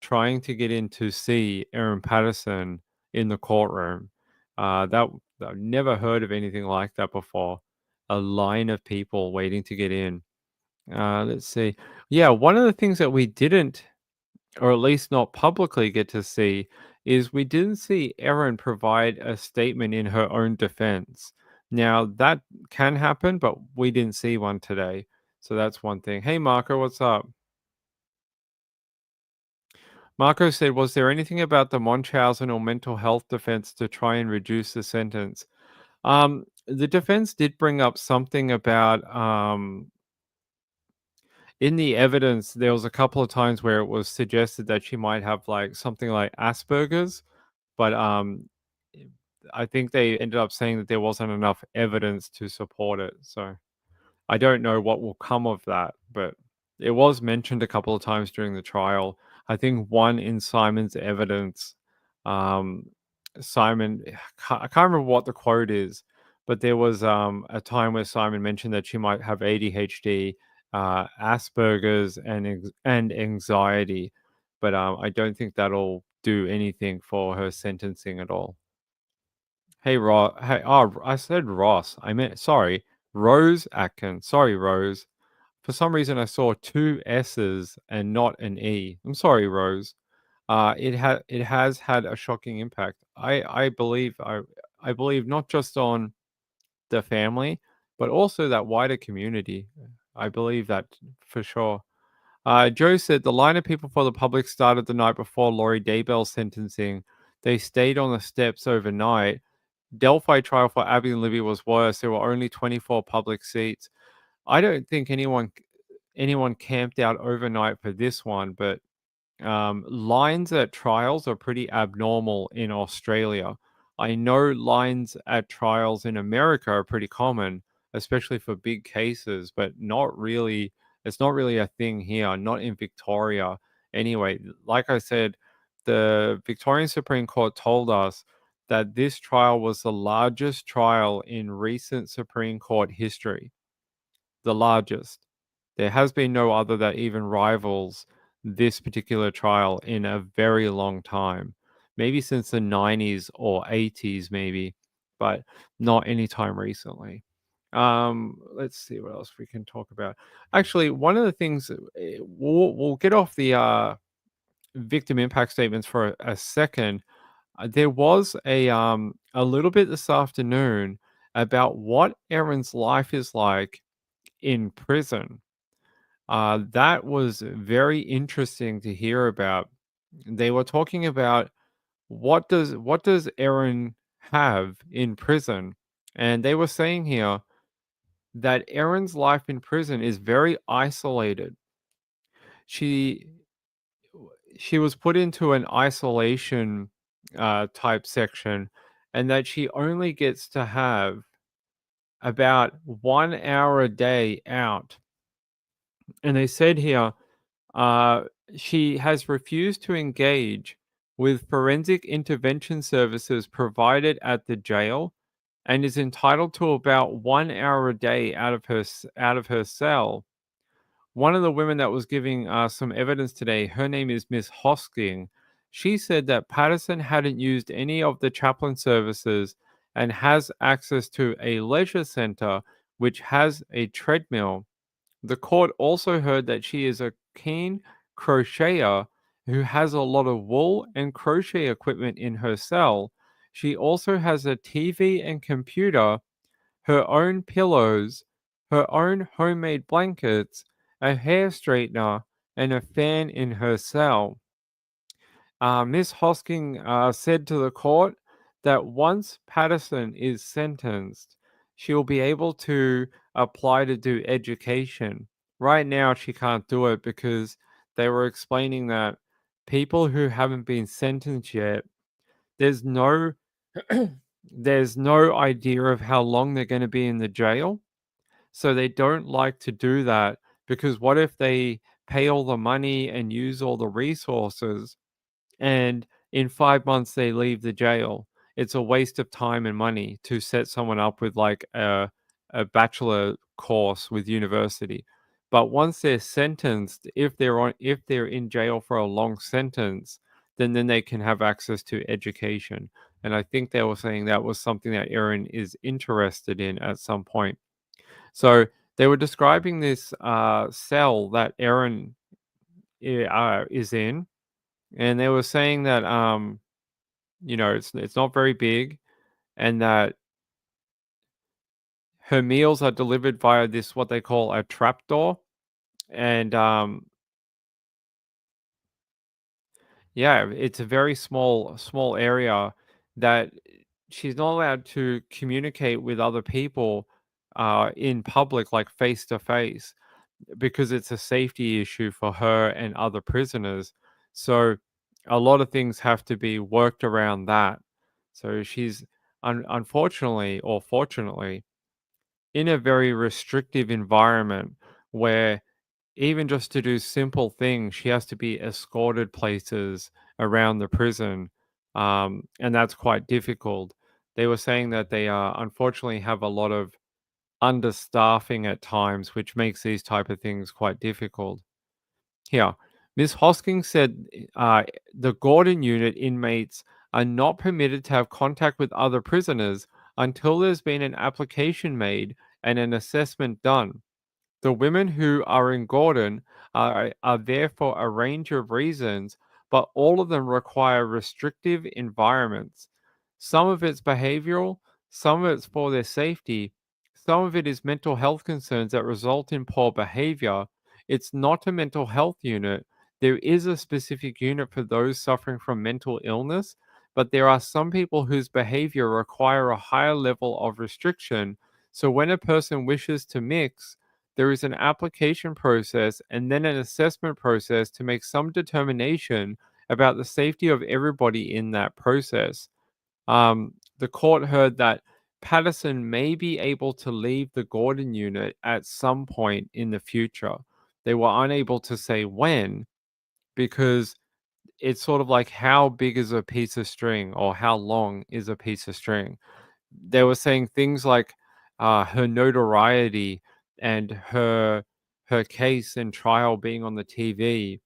trying to get in to see Erin Patterson in the courtroom. That I've never heard of anything like that before. A line of people waiting to get in. Let's see. Yeah, one of the things that we didn't, or at least not publicly, get to see is we didn't see Erin provide a statement in her own defense. Now, that can happen, but we didn't see one today. So that's one thing. Hey, Marco, what's up? Marco said, was there anything about the Munchausen or mental health defense to try and reduce the sentence? The defense did bring up something about in the evidence, there was a couple of times where it was suggested that she might have like something like Asperger's, but eh, I think they ended up saying that there wasn't enough evidence to support it. So I don't know what will come of that, but it was mentioned a couple of times during the trial. I think one in Simon's evidence, um, Simon, I can't remember what the quote is, but there was a time where Simon mentioned that she might have ADHD, Asperger's, and anxiety, but I don't think that'll do anything for her sentencing at all. Hey, Ross. Hey, oh, I said Ross. I meant, sorry, Rose Atkins. Sorry, Rose. For some reason, I saw two S's and not an E. I'm sorry, Rose. It has had a shocking impact. I believe not just on the family, but also that wider community. I believe that for sure. Joe said the line of people for the public started the night before Laurie Daybell's sentencing. They stayed on the steps overnight. Delphi trial for Abby and Libby was worse. There were only 24 public seats. I don't think anyone camped out overnight for this one, but lines at trials are pretty abnormal in Australia. I know lines at trials in America are pretty common, especially for big cases, but not really. It's not really a thing here, not in Victoria. Anyway, like I said, the Victorian Supreme Court told us that this trial was the largest trial in recent Supreme Court history. The largest. There has been no other that even rivals this particular trial in a very long time. Maybe since the 90s or 80s, maybe, but not anytime recently. Let's see what else we can talk about. Actually, one of the things we'll get off the victim impact statements for a second. There was a little bit this afternoon about what Erin's life is like in prison. That was very interesting to hear about. They were talking about what does Erin have in prison, and they were saying here that Erin's life in prison is very isolated. She she was put into an isolation type section, and that she only gets to have about 1 hour a day out. And they said here, uh, she has refused to engage with forensic intervention services provided at the jail and is entitled to about 1 hour a day out of her cell. One of the women that was giving some evidence today, her name is Miss Hosking. She said that Patterson hadn't used any of the chaplain services and has access to a leisure center which has a treadmill. The court also heard that she is a keen crocheter who has a lot of wool and crochet equipment in her cell. She also has a TV and computer, her own pillows, her own homemade blankets, a hair straightener, and a fan in her cell. Miss Hosking said to the court that once Patterson is sentenced, she'll be able to apply to do education. Right now, she can't do it because they were explaining that people who haven't been sentenced yet, there's no there's no idea of how long they're going to be in the jail. So they don't like to do that because what if they pay all the money and use all the resources, and in 5 months they leave the jail? It's a waste of time and money to set someone up with like a bachelor course with university. But once they're sentenced, if they're in jail for a long sentence, then they can have access to education. And I think they were saying that was something that Erin is interested in at some point. So they were describing this cell that Erin is in, and they were saying that it's not very big, and that her meals are delivered via this what they call a trapdoor, and yeah, it's a very small area that she's not allowed to communicate with other people in public, like face to face, because it's a safety issue for her and other prisoners. So a lot of things have to be worked around that. So she's unfortunately or fortunately in a very restrictive environment where even just to do simple things, she has to be escorted places around the prison. And that's quite difficult. They were saying that they unfortunately have a lot of understaffing at times, which makes these type of things quite difficult. Here, Ms. Hoskins said the Gordon unit inmates are not permitted to have contact with other prisoners until there's been an application made and an assessment done. The women who are in Gordon are there for a range of reasons, but all of them require restrictive environments. Some of it's behavioral, some of it's for their safety, some of it is mental health concerns that result in poor behavior. It's not a mental health unit. There is a specific unit for those suffering from mental illness, but there are some people whose behavior require a higher level of restriction. So when a person wishes to mix, there is an application process and then an assessment process to make some determination about the safety of everybody in that process. The court heard that Patterson may be able to leave the Gordon unit at some point in the future. They were unable to say when, because it's sort of like how big is a piece of string or how long is a piece of string. They were saying things like her notoriety and her case and trial being on the TV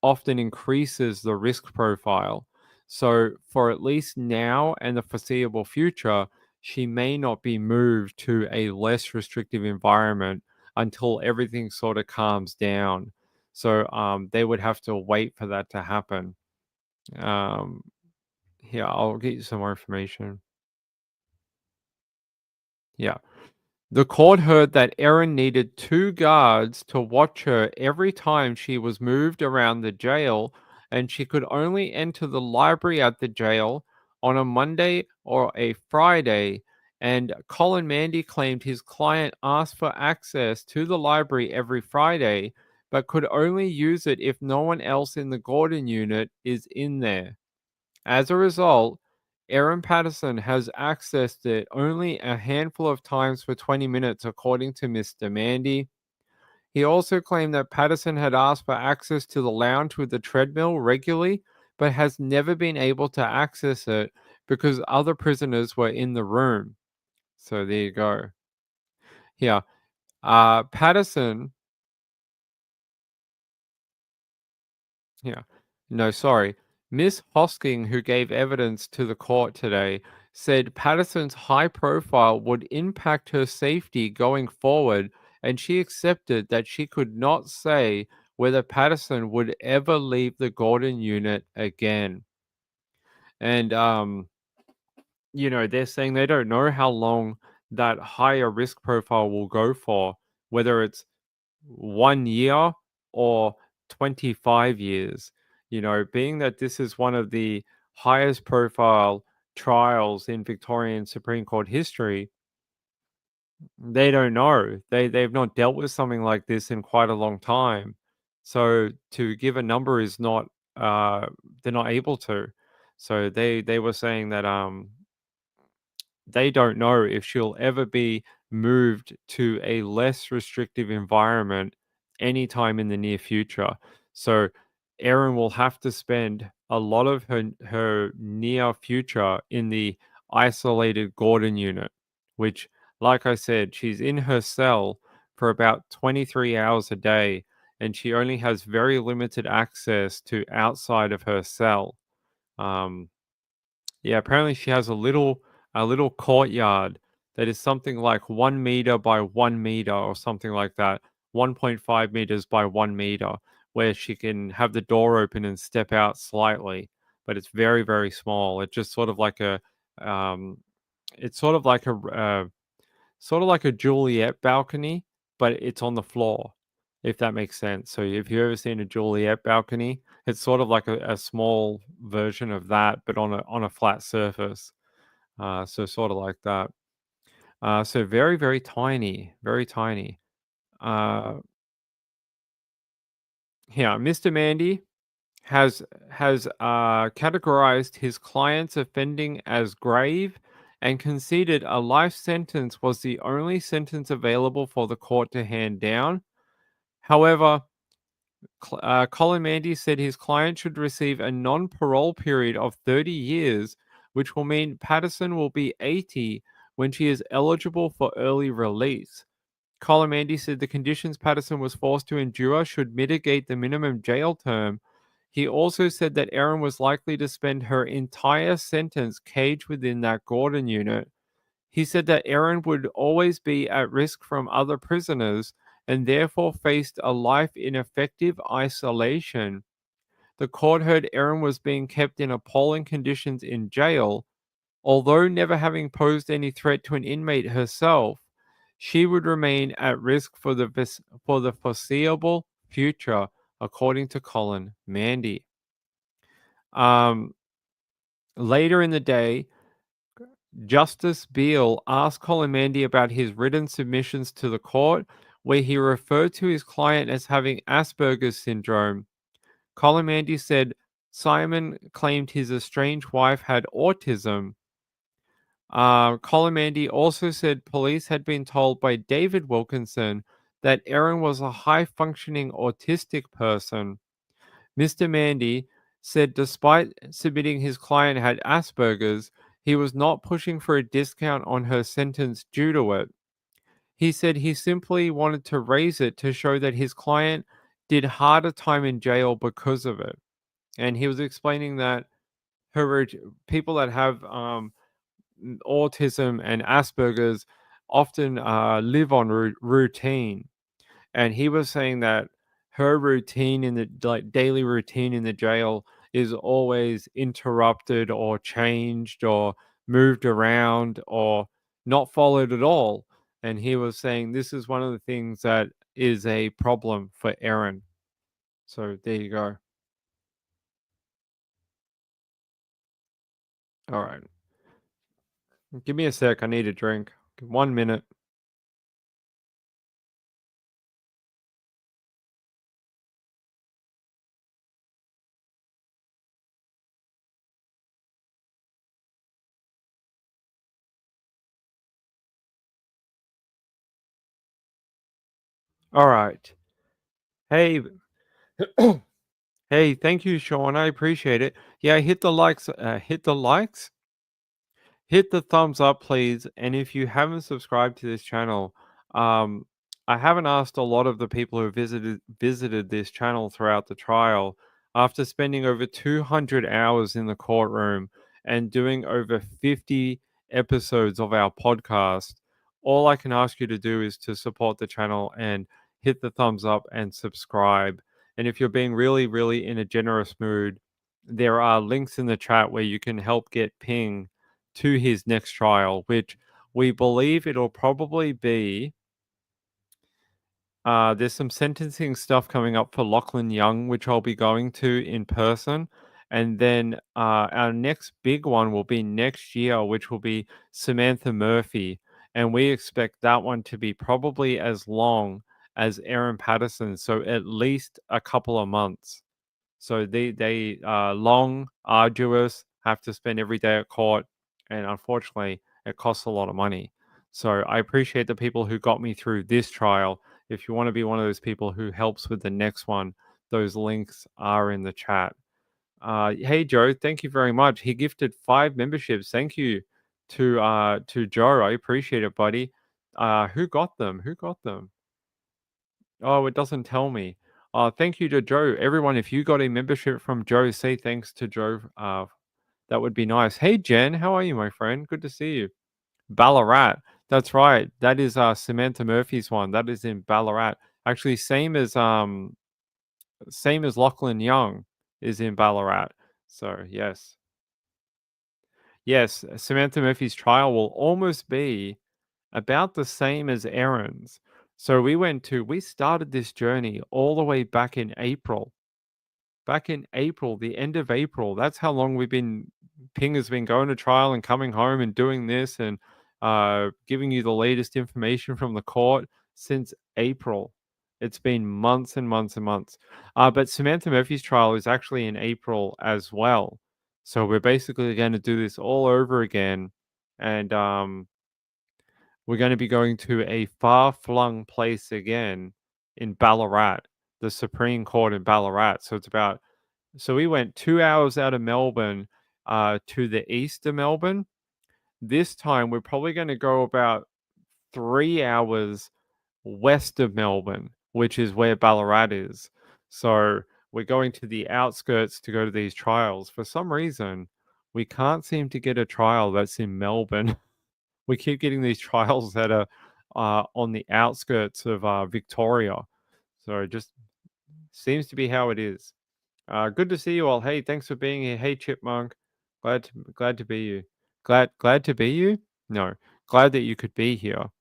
often increases the risk profile. So for at least now and the foreseeable future, she may not be moved to a less restrictive environment until everything sort of calms down. So they would have to wait for that to happen. Um, Here, I'll get you some more information. Yeah. The court heard that Erin needed two guards to watch her every time she was moved around the jail, and she could only enter the library at the jail on a Monday or a Friday. And Colin Mandy claimed his client asked for access to the library every Friday, but could only use it if no one else in the Gordon unit is in there. As a result, Erin Patterson has accessed it only a handful of times for 20 minutes, according to Mr. Mandy. He also claimed that Patterson had asked for access to the lounge with the treadmill regularly, but has never been able to access it because other prisoners were in the room. So there you go. Here, Patterson. Yeah. No, sorry. Miss Hosking, who gave evidence to the court today, said Patterson's high profile would impact her safety going forward, and she accepted that she could not say whether Patterson would ever leave the Gordon unit again. And they're saying they don't know how long that higher risk profile will go for, whether it's 1 year or 25 years. Being that this is one of the highest profile trials in Victorian Supreme Court history, they don't know. They've not dealt with something like this in quite a long time. So to give a number is not they're not able to. So they were saying that they don't know if she'll ever be moved to a less restrictive environment anytime in the near future. So Erin will have to spend a lot of her near future in the isolated Gordon unit, which, like I said, she's in her cell for about 23 hours a day, and she only has very limited access to outside of her cell. Um, yeah, apparently she has a little courtyard that is something like 1 meter by 1 meter or something like that, 1.5 meters by 1 meter, where she can have the door open and step out slightly, but it's very, very small. It's just sort of like um, it's sort of like a Juliet balcony, but it's on the floor, if that makes sense. So if you've ever seen a Juliet balcony, it's sort of like a small version of that, but on a flat surface. So sort of like that. So very, very tiny, very tiny. Uh, yeah, Mr. Mandy has categorized his client's offending as grave and conceded a life sentence was the only sentence available for the court to hand down. However, Colin Mandy said his client should receive a non parole period of 30 years, which will mean Patterson will be 80 when she is eligible for early release. Colin Mandy said the conditions Patterson was forced to endure should mitigate the minimum jail term. He also said that Erin was likely to spend her entire sentence caged within that Gordon unit. He said that Erin would always be at risk from other prisoners and therefore faced a life in effective isolation. The court heard Erin was being kept in appalling conditions in jail. Although never having posed any threat to an inmate herself, she would remain at risk for the foreseeable future, according to Colin Mandy. Um, Later in the day, Justice Beale asked Colin Mandy about his written submissions to the court, where he referred to his client as having Asperger's syndrome. Colin Mandy said Simon claimed his estranged wife had autism. Colin Mandy also said police had been told by David Wilkinson that Erin was a high functioning autistic person. Mr. Mandy said despite submitting his client had Asperger's, he was not pushing for a discount on her sentence due to it. He said he simply wanted to raise it to show that his client did harder time in jail because of it. And he was explaining that her people that have autism and Asperger's often live on routine. And he was saying that her routine in the daily routine in the jail is always interrupted or changed or moved around or not followed at all. And he was saying this is one of the things that is a problem for Erin. So there you go. All right. Give me a sec. I need a drink. 1 minute. All right. Hey, hey, thank you, Sean. I appreciate it. Yeah, hit the likes. Hit the thumbs up, please. And if you haven't subscribed to this channel, um, I haven't asked a lot of the people who visited this channel throughout the trial. After spending over 200 hours in the courtroom and doing over 50 episodes of our podcast, all I can ask you to do is to support the channel and hit the thumbs up and subscribe. And if you're being really, really in a generous mood, there are links in the chat where you can help get Ping to his next trial, which we believe it'll probably be. There's some sentencing stuff coming up for Lachlan Young, which I'll be going to in person. And then our next big one will be next year, which will be Samantha Murphy. And we expect that one to be probably as long as Erin Patterson. So at least a couple of months. So they long, arduous, have to spend every day at court, and unfortunately, it costs a lot of money. So I appreciate the people who got me through this trial. if you want to be one of those people who helps with the next one, those links are in the chat. Hey Joe, thank you very much. He gifted 5 memberships. Thank you to Joe. I appreciate it, buddy. Who got them? Who got them? Oh, it doesn't tell me. Thank you to Joe. Everyone, if you got a membership from Joe, say thanks to Joe. That would be nice. Hey Jen, how are you, my friend? Good to see you. Ballarat. That's right. That is Samantha Murphy's one. That is in Ballarat. Actually, same as Lachlan Young is in Ballarat. So yes. Yes, Samantha Murphy's trial will almost be about the same as Erin's. So we started this journey all the way back in April. Back in April, the end of April. That's how long Ping has been going to trial and coming home and doing this and giving you the latest information from the court since April. It's been months and months and months. But Samantha Murphy's trial is actually in April as well. So we're basically going to do this all over again. And we're going to be going to a far-flung place again in Ballarat, the Supreme Court in Ballarat. So we went 2 hours out of Melbourne to the east of Melbourne. This time we're probably going to go about 3 hours west of Melbourne, which is where Ballarat is. So we're going to the outskirts to go to these trials. For some reason, we can't seem to get a trial that's in Melbourne. We keep getting these trials that are on the outskirts of Victoria. So it just seems to be how it is. Good to see you all. Hey, thanks for being here. Hey, Chipmunk. Glad to be you. Glad to be you? No, glad that you could be here.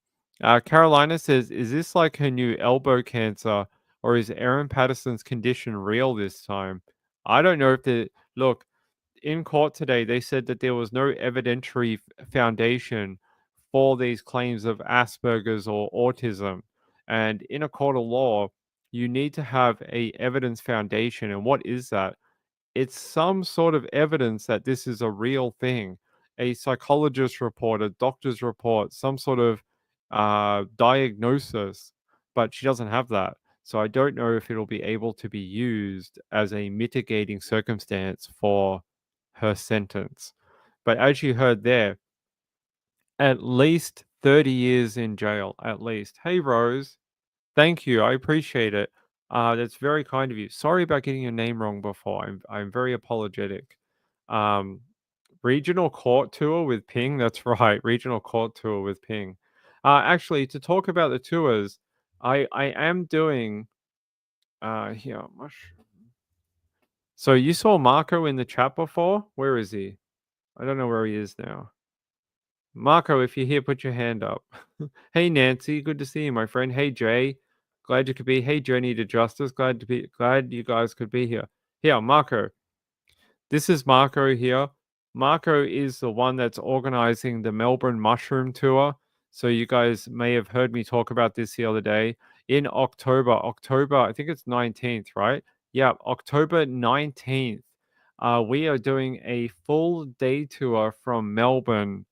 Carolina says, "Is this like her new elbow cancer, or is Erin Patterson's condition real this time?" I don't know if the look in court today. They said that there was no evidentiary foundation for these claims of Asperger's or autism, and in a court of law, you need to have a evidence foundation. And what is that? It's some sort of evidence that this is a real thing. A psychologist report, a doctor's report, some sort of diagnosis, but she doesn't have that. So I don't know if it'll be able to be used as a mitigating circumstance for her sentence. But as you heard there, at least 30 years in jail, at least. Hey, Rose. Thank you. I appreciate it. That's very kind of you. Sorry about getting your name wrong before. I'm very apologetic. Um, regional court tour with Ping. That's right. Regional court tour with Ping. Actually, to talk about the tours, I am doing here. So you saw Marco in the chat before? Where is he? I don't know where he is now. Marco, if you're here, put your hand up. Hey Nancy, good to see you, my friend. Hey Jay, glad you could be. Hey Journey to Justice, glad you guys could be here. Here, Marco. This is Marco here. Marco is the one that's organizing the Melbourne Mushroom Tour. So you guys may have heard me talk about this the other day. In October, I think it's 19th, right? Yeah, October 19th. We are doing a full day tour from Melbourne,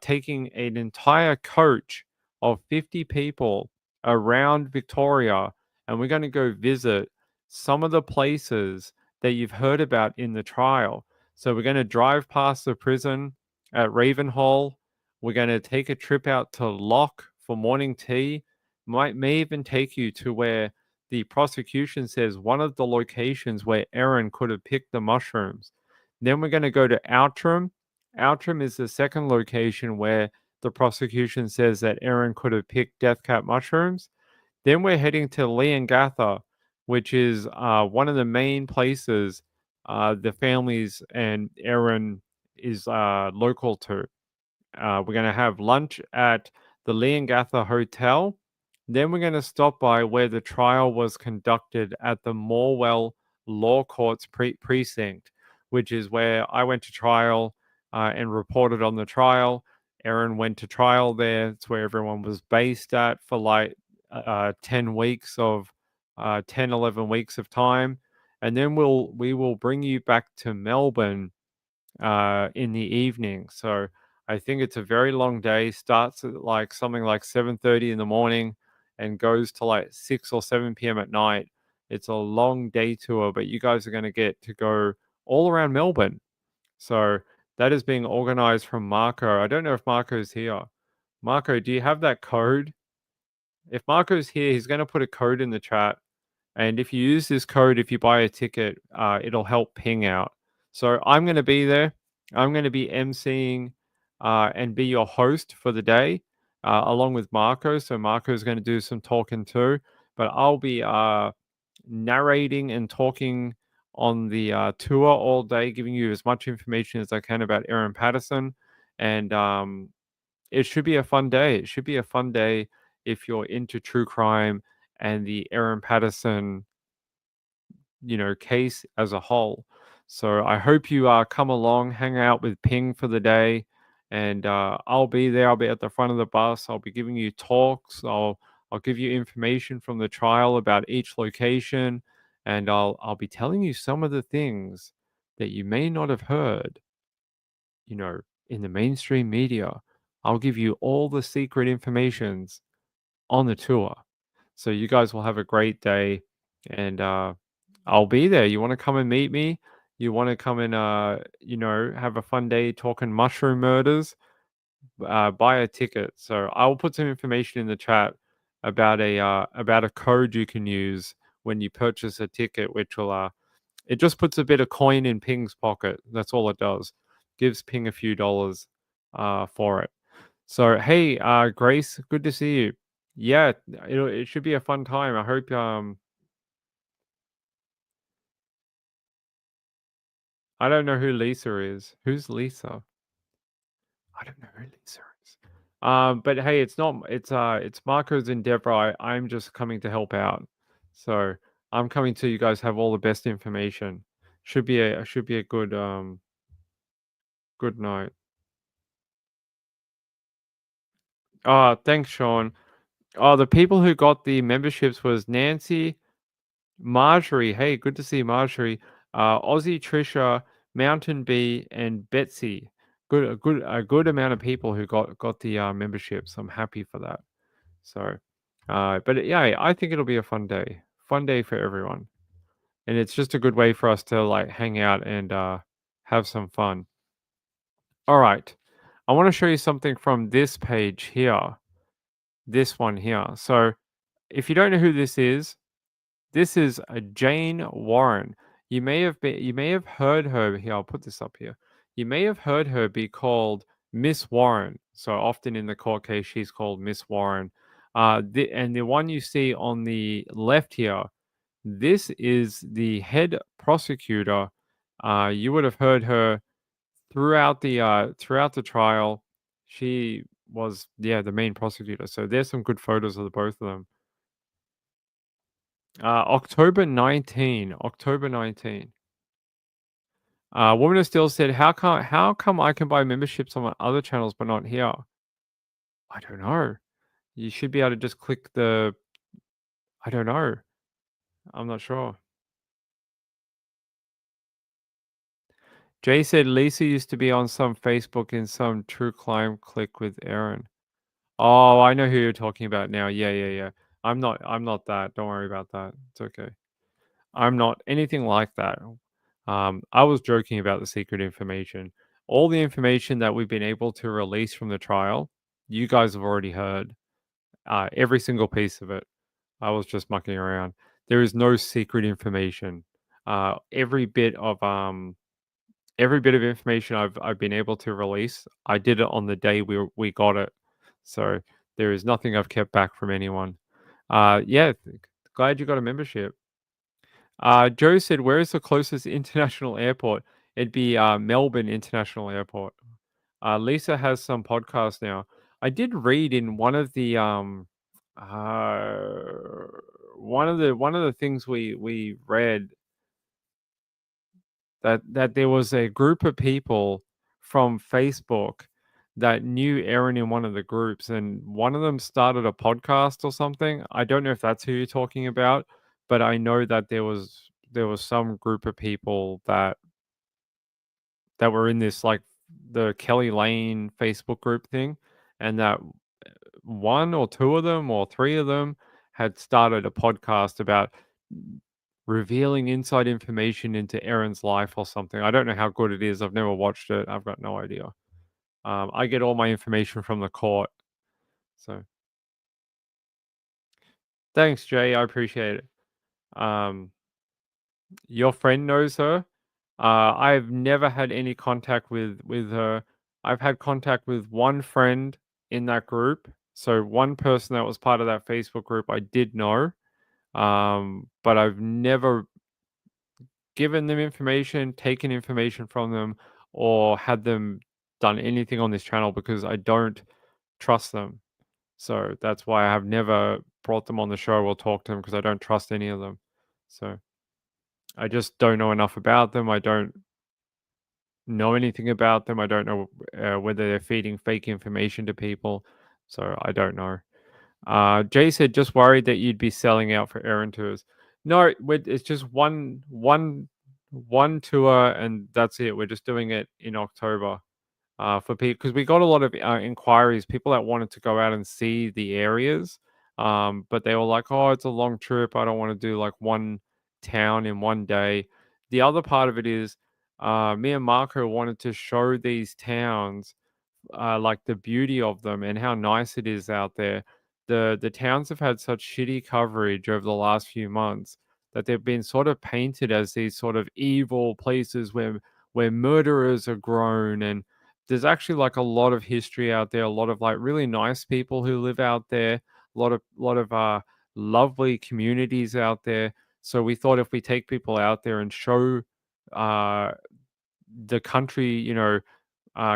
taking an entire coach of 50 people around Victoria, and we're going to go visit some of the places that you've heard about in the trial. So we're going to drive past the prison at Ravenhall. We're going to take a trip out to Lock for morning tea. May even take you to where the prosecution says one of the locations where Erin could have picked the mushrooms. Then we're going to go to Outram. Outram is the second location where the prosecution says that Erin could have picked death cap mushrooms. Then we're heading to Leongatha, which is one of the main places the families and Erin is local to. We're going to have lunch at the Leongatha Hotel. Then we're going to stop by where the trial was conducted at the Morwell Law Courts precinct, which is where I went to trial and reported on the trial. Erin went to trial there. It's where everyone was based at for like 10 weeks of 10, 11 weeks of time. And then we will bring you back to Melbourne in the evening. So I think it's a very long day. Starts at like something like 7:30 in the morning, and goes to like 6 or 7 p.m. at night. It's a long day tour, but you guys are going to get to go all around Melbourne. So that is being organized from Marco. I don't know if Marco's here. Marco, do you have that code? If Marco's here, he's going to put a code in the chat. And if you use this code, if you buy a ticket, it'll help ping out. So I'm going to be there. I'm going to be emceeing and be your host for the day, along with Marco. So Marco's going to do some talking too. But I'll be narrating and talking on the tour all day, giving you as much information as I can about Erin Patterson. And it should be a fun day. It should be a fun day if you're into true crime and the Erin Patterson, case as a whole. So I hope you come along, hang out with Ping for the day, and I'll be there. I'll be at the front of the bus. I'll be giving you talks. I'll give you information from the trial about each location, and I'll be telling you some of the things that you may not have heard, in the mainstream media. I'll give you all the secret informations on the tour. So you guys will have a great day, and I'll be there. You want to come and meet me? You want to come and have a fun day talking mushroom murders? Buy a ticket. So I will put some information in the chat about a code you can use when you purchase a ticket, which will it just puts a bit of coin in Ping's pocket. That's all it does. Gives Ping a few dollars for it. So hey, Grace, good to see you. Yeah, it should be a fun time. I hope I don't know who Lisa is. Who's Lisa? I don't know who Lisa is. But hey, it's Marco's endeavor. I'm just coming to help out. So I'm coming to you guys have all the best information. Should be a good night. Thanks, Sean. The people who got the memberships was Nancy, Marjorie. Hey, good to see Marjorie. Aussie, Trisha, Mountain Bee, and Betsy. A good amount of people who got the memberships. I'm happy for that. So, but yeah, I think it'll be a fun day. Fun day for everyone, and it's just a good way for us to like hang out and have some fun. All right, I want to show you something from this page here. This one here. So, if you don't know who this is Jane Warren. You may have heard her here. I'll put this up here. You may have heard her be called Miss Warren. So often in the court case, she's called Miss Warren. And the one you see on the left here, this is the head prosecutor. You would have heard her throughout the trial. She was the main prosecutor. So there's some good photos of the both of them. October 19. October 19. Woman of Steel said, how come I can buy memberships on my other channels but not here? I don't know. You should be able to just click the I don't know. I'm not sure. Jay said Lisa used to be on some Facebook in some true crime click with Erin. Oh, I know who you're talking about now. Yeah. I'm not that. Don't worry about that. It's okay. I'm not anything like that. I was joking about the secret information. All the information that we've been able to release from the trial, you guys have already heard. Every single piece of it. I was just mucking around. There is no secret information. Every bit of information I've been able to release, I did it on the day we got it. So there is nothing I've kept back from anyone. Yeah, glad you got a membership. Joe said, "Where is the closest international airport?" It'd be Melbourne International Airport. Lisa has some podcasts now. I did read in uh, one of the things we read that there was a group of people from Facebook that knew Erin in one of the groups, and one of them started a podcast or something. I don't know if that's who you're talking about, but I know that there was some group of people that were in this like the Kelly Lane Facebook group thing, and that one or two of them or three of them had started a podcast about revealing inside information into Erin's life or something. I don't know how good it is. I've never watched it. I've got no idea. I get all my information from the court. So thanks, Jay. I appreciate it. Um, your friend knows her. I've never had any contact with her. I've had contact with one friend in that group. So one person that was part of that Facebook group I did know. But I've never given them information, taken information from them, or had them done anything on this channel because I don't trust them. So that's why I have never brought them on the show or talked to them because I don't trust any of them. So I just don't know enough about them. I don't know anything about them. I don't know whether they're feeding fake information to people. So I don't know. Jay said, just worried that you'd be selling out for Erin tours. No, it's just one tour and that's it. We're just doing it in October for people because we got a lot of inquiries, people that wanted to go out and see the areas, but they were like, "Oh, it's a long trip. I don't want to do like one town in one day." The other part of it is, me and Marco wanted to show these towns like the beauty of them and how nice it is out there. The towns have had such shitty coverage over the last few months that they've been sort of painted as these sort of evil places where murderers are grown, and there's actually like a lot of history out there, a lot of like really nice people who live out there, a lot of lovely communities out there. So we thought if we take people out there and show uh the country,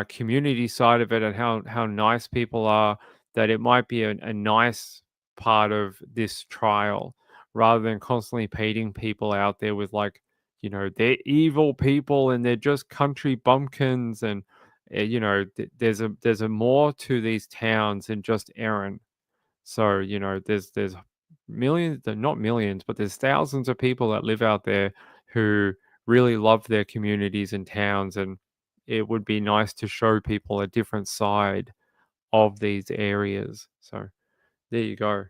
community side of it and how nice people are, that it might be a nice part of this trial rather than constantly painting people out there with like, they're evil people and they're just country bumpkins and there's a more to these towns than just Erin. So, there's millions, not millions, but there's thousands of people that live out there who really love their communities and towns. And it would be nice to show people a different side of these areas. So there you go.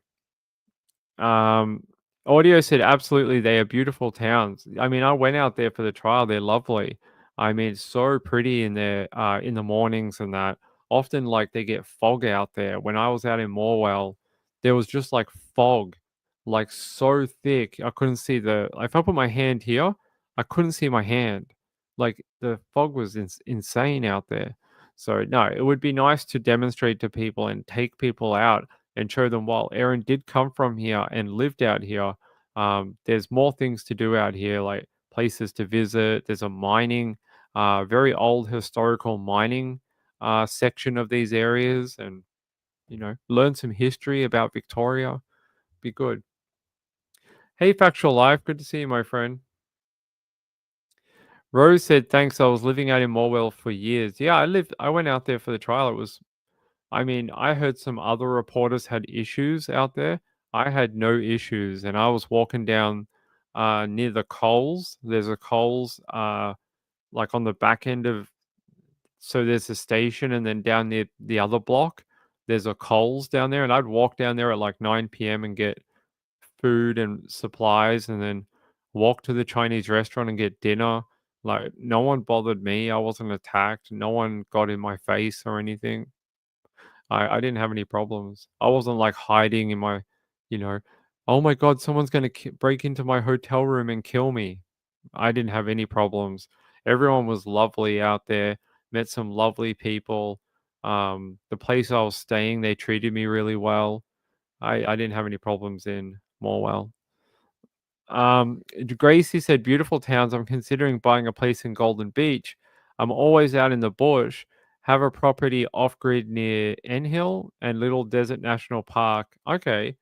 Um, Audio said, absolutely, they are beautiful towns. I mean, I went out there for the trial. They're lovely. I mean, it's so pretty in there in the mornings and that. Often, like, they get fog out there. When I was out in Morwell, there was just like fog, like so thick. I couldn't see if I put my hand here, I couldn't see my hand. Like, the fog was insane out there. So, no, it would be nice to demonstrate to people and take people out and show them, while Erin did come from here and lived out here, there's more things to do out here, like places to visit. There's a mining, very old historical mining section of these areas, and learn some history about Victoria. Be good. Hey, Factual Life, good to see you, my friend. Rose said, thanks. I was living out in Morwell for years. Yeah, I went out there for the trial. I mean, I heard some other reporters had issues out there. I had no issues, and I was walking down near the Coles. There's a Coles like on the back end of, so there's a station, and then down near the other block, there's a Coles down there, and I'd walk down there at like 9 p.m. and get food and supplies, and then walk to the Chinese restaurant and get dinner. Like, no one bothered me. I wasn't attacked. No one got in my face or anything. I didn't have any problems. I wasn't like hiding in my, you know, oh my God, someone's going to break into my hotel room and kill me. I didn't have any problems. Everyone was lovely out there. Met some lovely people. The place I was staying, they treated me really well. I didn't have any problems in Morwell. Gracie said, beautiful towns. I'm considering buying a place in Golden Beach. I'm always out in the bush. Have a property off grid near N Hill and Little Desert National Park. Okay,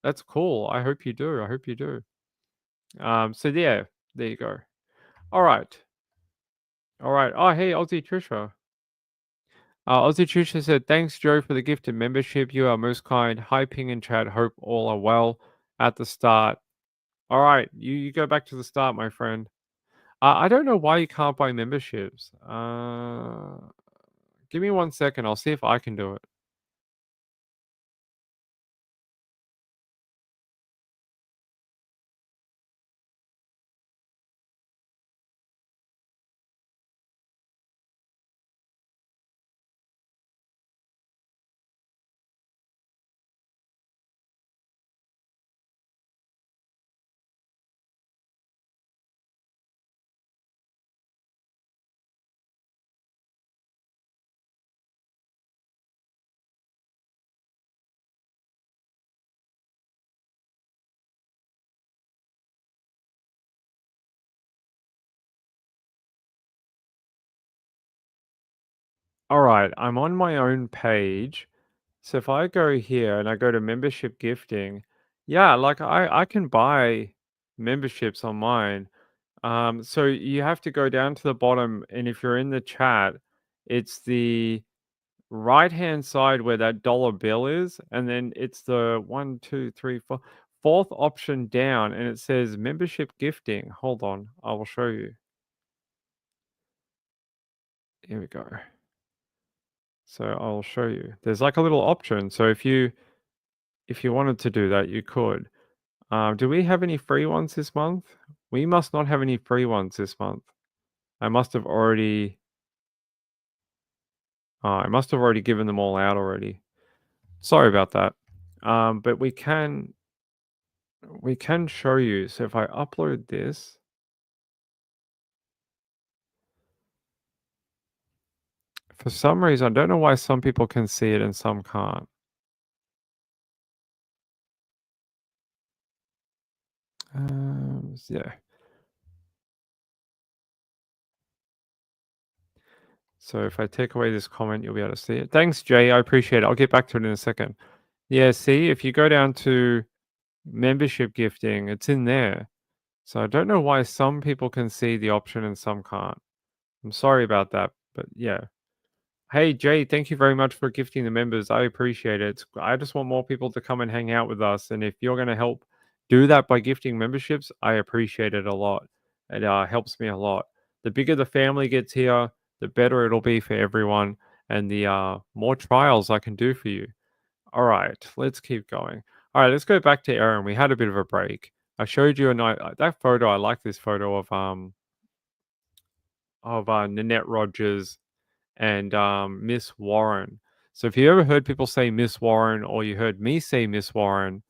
that's cool. I hope you do. I hope you do. So yeah, there you go. All right. All right. Oh, hey, Aussie Trisha. Aussie Trisha said, thanks, Joe, for the gifted membership. You are most kind. Hi, Ping and Chad. Hope all are well at the start. All right. You go back to the start, my friend. I don't know why you can't buy memberships. Give me 1 second. I'll see if I can do it. All right, I'm on my own page. So if I go here and I go to membership gifting, yeah, like I can buy memberships on mine. So you have to go down to the bottom, and if you're in the chat, it's the right-hand side where that dollar bill is, and then it's the one, two, three, four, fourth option down, and it says membership gifting. Hold on, I will show you. Here we go. So I'll show you. There's like a little option. So if you wanted to do that, you could. Do we have any free ones this month? We must not have any free ones this month. I must have already given them all out already. Sorry about that. But we can show you. So if I upload this, for some reason, I don't know why some people can see it and some can't. Yeah. So if I take away this comment, you'll be able to see it. Thanks, Jay. I appreciate it. I'll get back to it in a second. Yeah, see, if you go down to membership gifting, it's in there. So I don't know why some people can see the option and some can't. I'm sorry about that, but yeah. Hey Jay, thank you very much for gifting the members. I appreciate it. I just want more people to come and hang out with us, and if you're going to help do that by gifting memberships, I appreciate it a lot. It helps me a lot. The bigger the family gets here, the better it'll be for everyone, and the more trials I can do for you. All right, let's keep going. All right, let's go back to Erin. We had a bit of a break. I showed you a night that photo. I like this photo of Nanette Rogers and Miss Warren. So if you ever heard people say Miss Warren or you heard me say Miss Warren,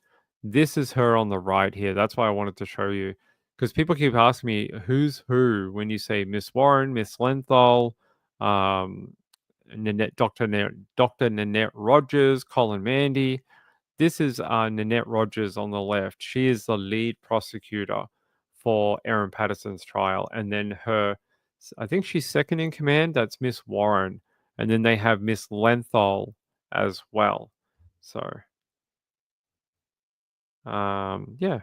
this is her on the right here. That's why I wanted to show you because people keep asking me who's who when you say Miss Warren, Miss Lenthal, um, Dr. Nanette Rogers, Colin Mandy. This is Nanette Rogers on the left. She is the lead prosecutor for Erin Patterson's trial. And then I think she's second in command. That's Miss Warren. And then they have Miss Lenthal as well. So, yeah.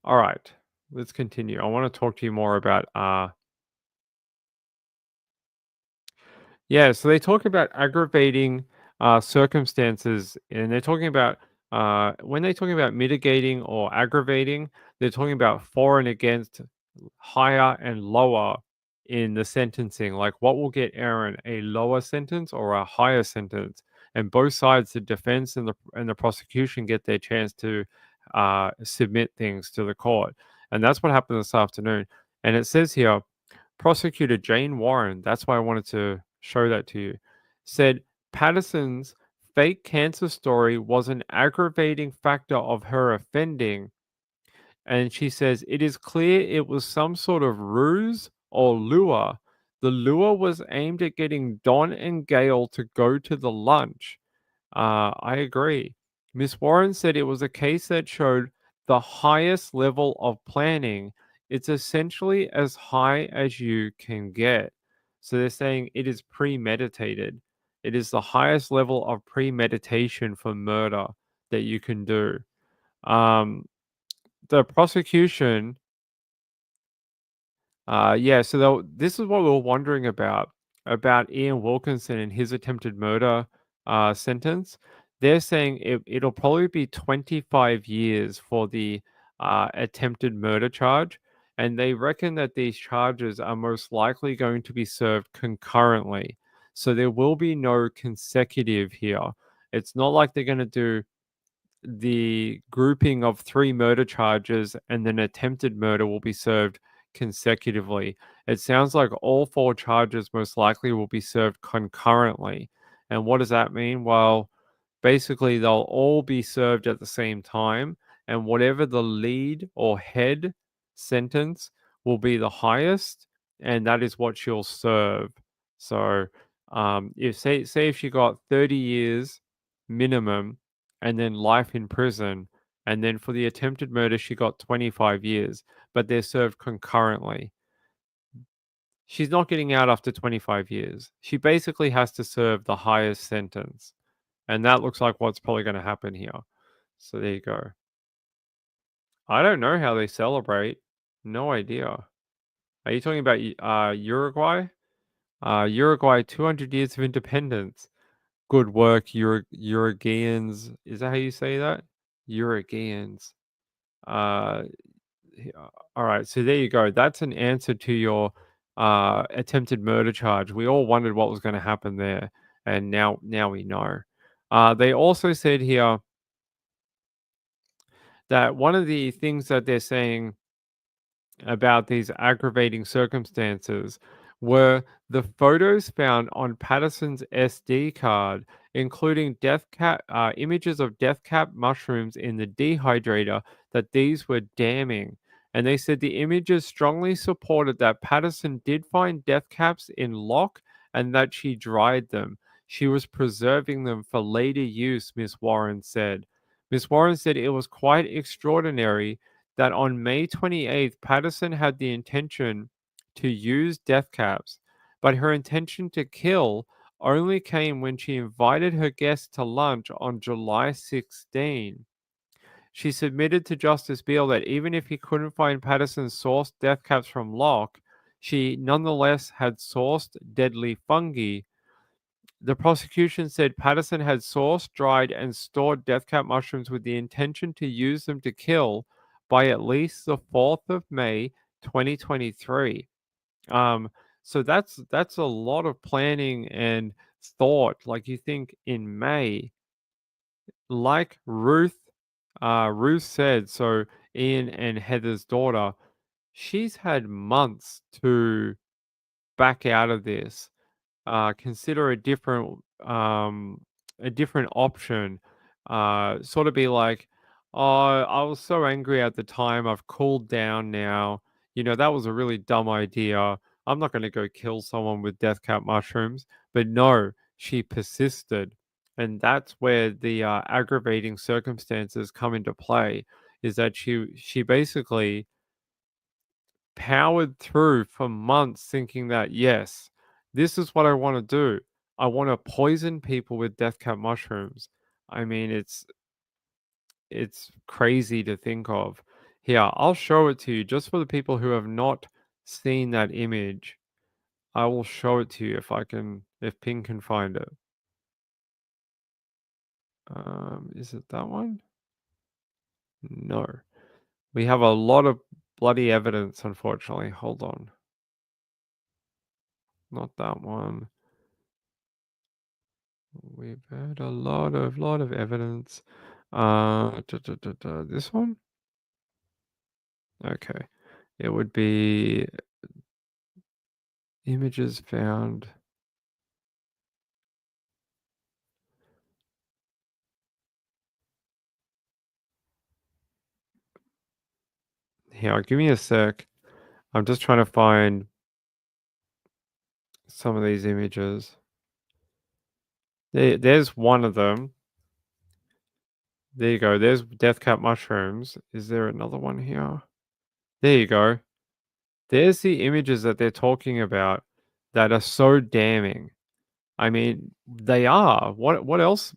All right. Let's continue. I want to talk to you more about yeah, so they talk about aggravating circumstances, and they're talking about when they're talking about mitigating or aggravating, they're talking about for and against, higher and lower in the sentencing. Like, what will get Aaron a lower sentence or a higher sentence? And both sides, the defense and the prosecution, get their chance to submit things to the court, and that's what happened this afternoon. And it says here. Prosecutor Jane Warren, that's why I wanted to show that to you, said Patterson's fake cancer story was an aggravating factor of her offending. And she says it is clear it was some sort of ruse or lure. The lure was aimed at getting Don and Gail to go to the lunch. I agree. Miss Warren said it was a case that showed the highest level of planning. It's essentially as high as you can get. So they're saying it is premeditated. It is the highest level of premeditation for murder that you can do. Um, the prosecution yeah, so this is what we were wondering about Ian Wilkinson and his attempted murder sentence. They're saying it'll probably be 25 years for the attempted murder charge, and they reckon that these charges are most likely going to be served concurrently. So there will be no consecutive here. It's not like they're going to do the grouping of three murder charges and then attempted murder will be served consecutively. It sounds like all four charges most likely will be served concurrently. And what does that mean? Well, basically, they'll all be served at the same time, and whatever the lead or head sentence will be the highest, and that is what she'll serve. So, if say if she got 30 years minimum and then life in prison. And then for the attempted murder, she got 25 years, but they're served concurrently. She's not getting out after 25 years. She basically has to serve the highest sentence. And that looks like what's probably going to happen here. So there you go. I don't know how they celebrate. No idea. Are you talking about Uruguay? Uruguay, 200 years of independence. Good work, Uruguayans. Is that how you say that? Uruguayans. Uh, all right, so there you go. That's an answer to your attempted murder charge. We all wondered what was going to happen there, and now we know. They also said here that one of the things that they're saying about these aggravating circumstances were the photos found on Patterson's SD card, including images of death cap mushrooms in the dehydrator, that these were damning. And they said the images strongly supported that Patterson did find death caps in lock and that she dried them. She was preserving them for later use, Miss Warren said. Miss Warren said it was quite extraordinary that on May 28th, Patterson had the intention to use death caps, but her intention to kill only came when she invited her guests to lunch on July 16. She submitted to Justice Beale that even if he couldn't find Patterson's sourced death caps from Locke, she nonetheless had sourced deadly fungi. The prosecution said Patterson had sourced, dried, and stored death cap mushrooms with the intention to use them to kill by at least the 4th of May, 2023. Um, so that's a lot of planning and thought. Like you think in May, like Ruth said, so Ian and Heather's daughter, she's had months to back out of this, consider a different option. Sort of be like, oh, I was so angry at the time. I've cooled down now. That was a really dumb idea. I'm not going to go kill someone with death cap mushrooms. But no, she persisted. And that's where the aggravating circumstances come into play, is that she basically powered through for months thinking that, yes, this is what I want to do. I want to poison people with death cap mushrooms. I mean, it's crazy to think of. Here, I'll show it to you just for the people who have not seen that image. I will show it to you if Ping can find it. Is it that one? No. We have a lot of bloody evidence, unfortunately. Hold on. Not that one. We've had a lot of evidence. This one? Okay. It would be images found. Here, give me a sec. I'm just trying to find some of these images. There's one of them. There you go. There's death cap mushrooms. Is there another one here? There you go. There's the images that they're talking about that are so damning. I mean, they are. What else?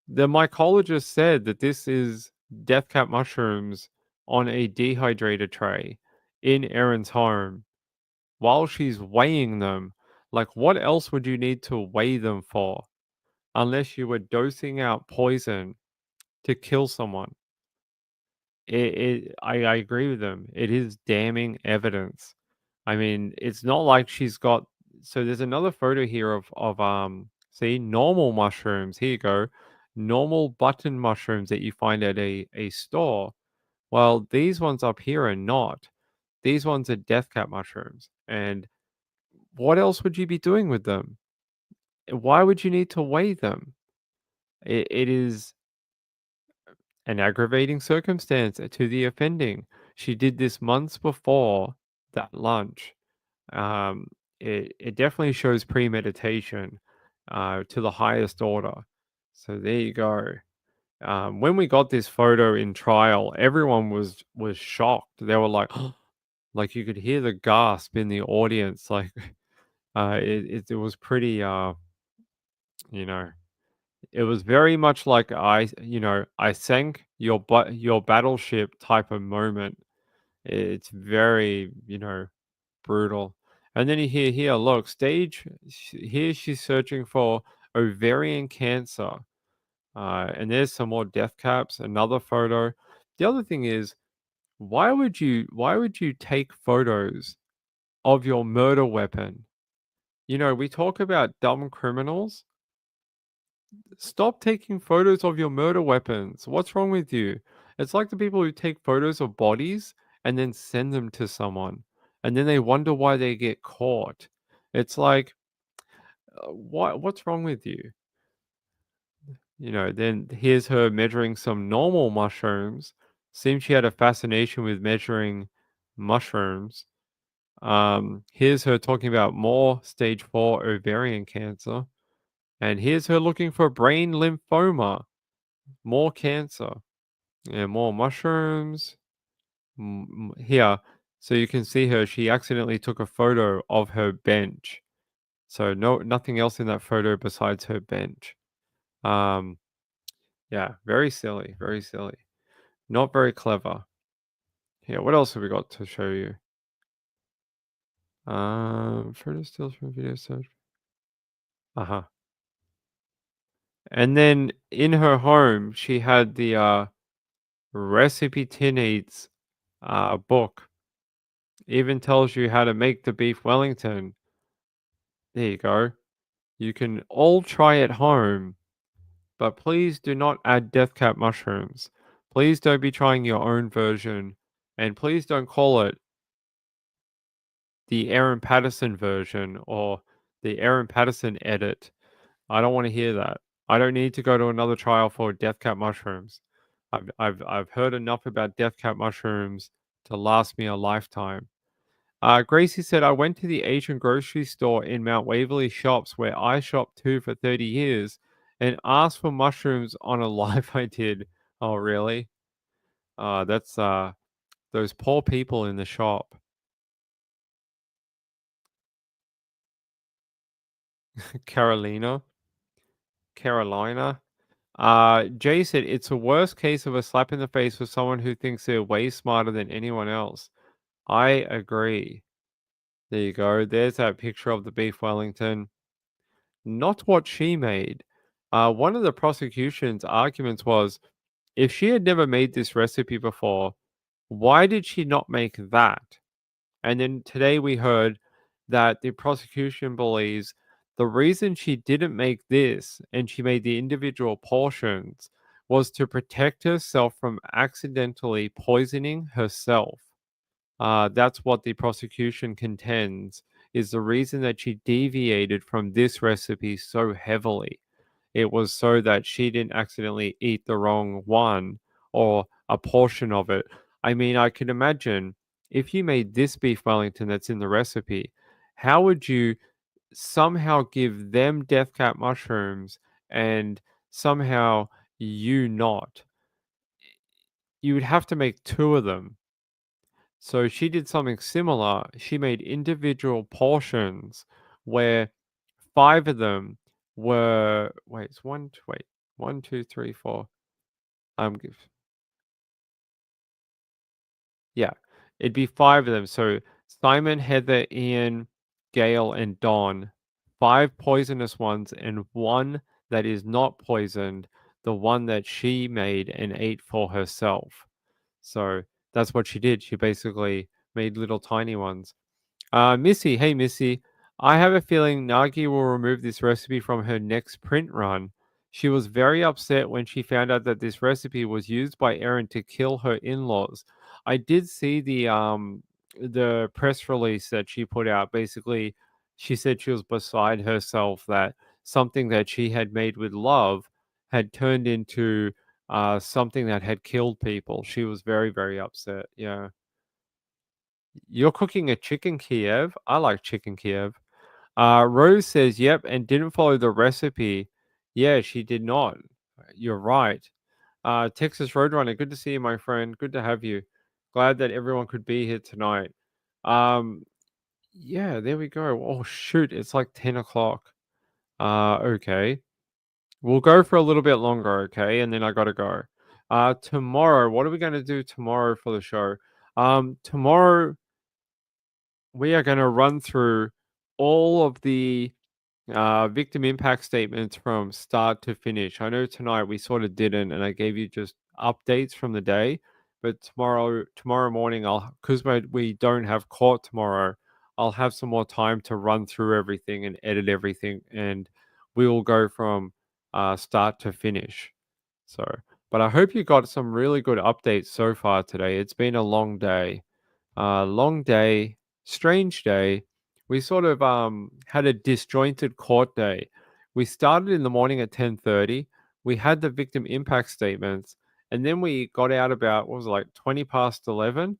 The mycologist said that this is death cap mushrooms on a dehydrator tray in Erin's home while she's weighing them. Like, what else would you need to weigh them for unless you were dosing out poison to kill someone? I agree with them. It is damning evidence. I mean, it's not like she's got. So there's another photo here of see, normal mushrooms. Here you go, normal button mushrooms that you find at a store. Well, these ones up here are not. These ones are death cap mushrooms. And what else would you be doing with them? Why would you need to weigh them? It is an aggravating circumstance to the offending. She did this months before that lunch. Um, it definitely shows premeditation to the highest order. So there you go. When we got this photo in trial, everyone was shocked. They were like, Like you could hear the gasp in the audience. Like it was pretty you know, it was very much like I sank your battleship type of moment. It's very, brutal. And then you hear here, look, here she's searching for ovarian cancer. And there's some more death caps, another photo. The other thing is, why would you take photos of your murder weapon? We talk about dumb criminals. Stop taking photos of your murder weapons. What's wrong with you? It's like the people who take photos of bodies and then send them to someone, and then they wonder why they get caught. It's like, what's wrong with you? Then here's her measuring some normal mushrooms. Seems she had a fascination with measuring mushrooms. Here's her talking about more stage 4 ovarian cancer. And here's her looking for brain lymphoma, more cancer, and more mushrooms. Here, so you can see her. She accidentally took a photo of her bench. So nothing else in that photo besides her bench. Um, yeah, very silly, very silly. Not very clever. Yeah, what else have we got to show you? Photo stills from video search. Uh-huh. And then in her home, she had the recipe tin eats book. Even tells you how to make the beef Wellington. There you go. You can all try at home, but please do not add death cap mushrooms. Please don't be trying your own version, and please don't call it the Erin Patterson version or the Erin Patterson edit. I don't want to hear that. I don't need to go to another trial for death cap mushrooms. I've heard enough about death cap mushrooms to last me a lifetime. Gracie said, I went to the Asian grocery store in Mount Waverly Shops where I shopped too for 30 years and asked for mushrooms on a live I did. Oh, really? That's those poor people in the shop. Carolina. Carolina. Jay said, it's a worst case of a slap in the face for someone who thinks they're way smarter than anyone else. I agree. There you go. There's that picture of the beef Wellington. Not what she made. One of the prosecution's arguments was if she had never made this recipe before, why did she not make that? And then today we heard that the prosecution believes the reason she didn't make this and she made the individual portions was to protect herself from accidentally poisoning herself. That's what the prosecution contends is the reason that she deviated from this recipe so heavily. It was so that she didn't accidentally eat the wrong one or a portion of it. I mean, I can imagine if you made this beef Wellington that's in the recipe, how would you somehow give them death cap mushrooms and somehow you not? You would have to make two of them. So she did something similar. She made individual portions where five of them were wait, 1, 2, 3, 4. G yeah, it'd be five of them. So Simon, Heather, Ian, Gail, and Don. Five poisonous ones and one that is not poisoned, the one that she made and ate for herself. So that's what she did. She basically made little tiny ones. Missy, hey Missy, I have a feeling Nagi will remove this recipe from her next print run. She was very upset when she found out that this recipe was used by Erin to kill her in-laws. I did see the press release that she put out. Basically, she said she was beside herself that something that she had made with love had turned into something that had killed people. She was very, very upset. Yeah. You're cooking a chicken Kiev? I like chicken Kiev. Rose says, yep, and didn't follow the recipe. Yeah, she did not. You're right. Texas Roadrunner, good to see you, my friend. Good to have you. Glad that everyone could be here tonight. Yeah, there we go. Oh shoot, it's like 10 o'clock. Okay. We'll go for a little bit longer, okay? And then I gotta go. Tomorrow, what are we gonna do tomorrow for the show? Tomorrow we are gonna run through all of the victim impact statements from start to finish. I know tonight we sort of didn't, and I gave you just updates from the day. But tomorrow morning, because we don't have court tomorrow, I'll have some more time to run through everything and edit everything, and we will go from start to finish. So, but I hope you got some really good updates so far today. It's been a long day, strange day. We sort of had a disjointed court day. We started in the morning at 10:30. We had the victim impact statements, and then we got out about what was it, like 20 past 11,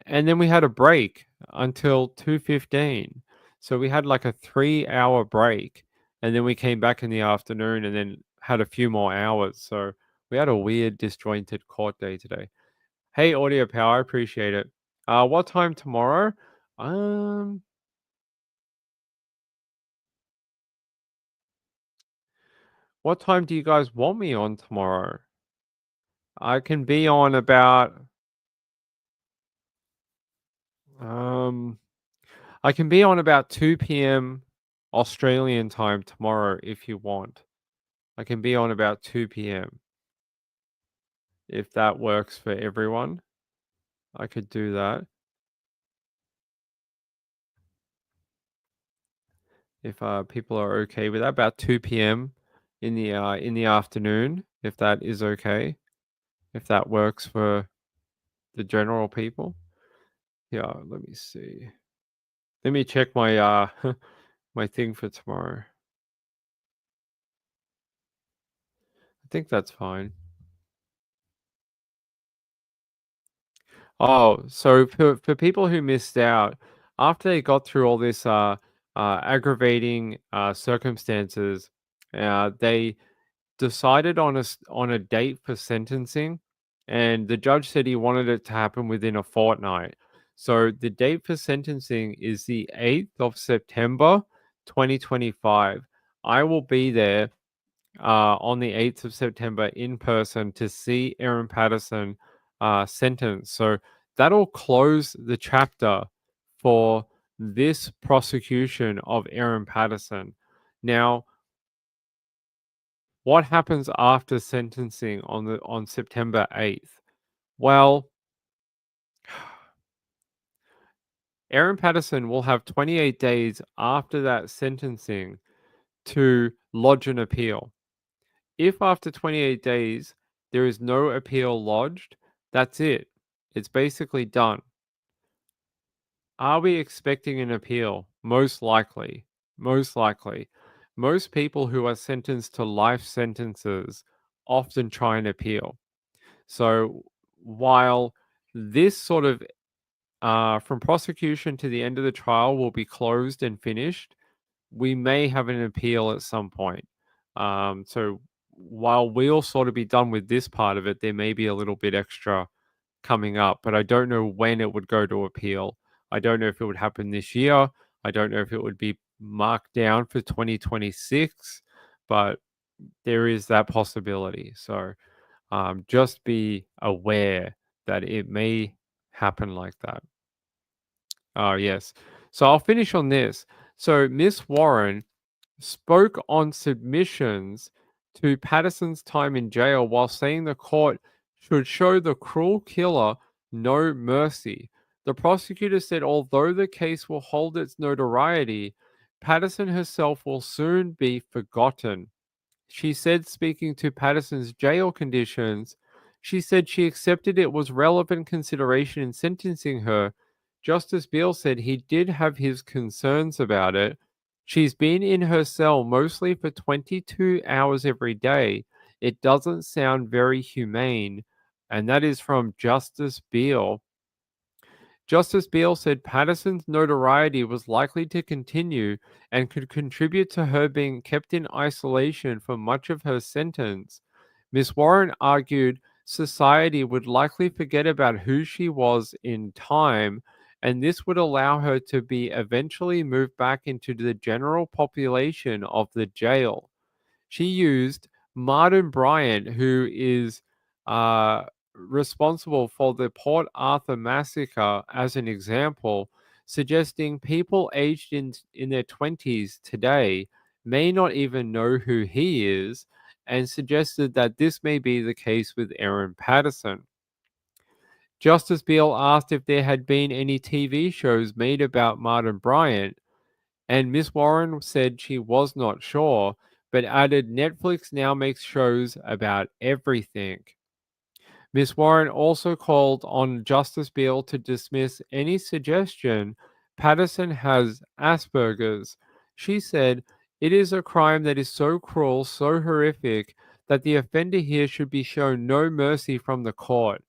and then we had a break until 2:15. So we had like a 3-hour break, and then we came back in the afternoon and then had a few more hours. So we had a weird disjointed court day today. Hey, Audio Power, I appreciate it. What time tomorrow? Um, what time do you guys want me on tomorrow? I can be on about um I can be on about 2 p.m. Australian time tomorrow if you want. I can be on about 2 p.m. if that works for everyone. I could do that. If people are okay with that, about 2 p.m. In the afternoon, if that is okay, if that works for the general people. Yeah, let me see. Let me check my my thing for tomorrow. I think that's fine. Oh, so for people who missed out, after they got through all this aggravating circumstances, they decided on on a date for sentencing, and the judge said he wanted it to happen within a fortnight. So the date for sentencing is the 8th of September, 2025. I will be there on the 8th of September in person to see Erin Patterson sentenced. So that'll close the chapter for this prosecution of Erin Patterson. Now, what happens after sentencing on September 8th? Well, Erin Patterson will have 28 days after that sentencing to lodge an appeal. If after 28 days there is no appeal lodged, that's it. It's basically done. Are we expecting an appeal? Most likely. Most likely. Most people who are sentenced to life sentences often try and appeal. So while this sort of from prosecution to the end of the trial will be closed and finished, we may have an appeal at some point. So while we'll sort of be done with this part of it, there may be a little bit extra coming up, but I don't know when it would go to appeal. I don't know if it would happen this year. I don't know if it would be marked down for 2026, but there is that possibility. So just be aware that it may happen like that. Oh, yes. So I'll finish on this. So Miss Warren spoke on submissions to Patterson's time in jail while saying the court should show the cruel killer no mercy. The prosecutor said although the case will hold its notoriety, Patterson herself will soon be forgotten. She said, speaking to Patterson's jail conditions, she said she accepted it was relevant consideration in sentencing her. Justice Beale said he did have his concerns about it. She's been in her cell mostly for 22 hours every day. It doesn't sound very humane. And that is from Justice Beale. Justice Beale said Patterson's notoriety was likely to continue and could contribute to her being kept in isolation for much of her sentence. Miss Warren argued society would likely forget about who she was in time and this would allow her to be eventually moved back into the general population of the jail. She used Martin Bryant, who is responsible for the Port Arthur massacre, as an example, suggesting people aged in their 20s today may not even know who he is, and suggested that this may be the case with Erin Patterson. Justice Beale asked if there had been any TV shows made about Martin Bryant, and Miss Warren said she was not sure, but added Netflix now makes shows about everything. Miss Warren also called on Justice Beale to dismiss any suggestion Patterson has Asperger's. She said, "It is a crime that is so cruel, so horrific, that the offender here should be shown no mercy from the court."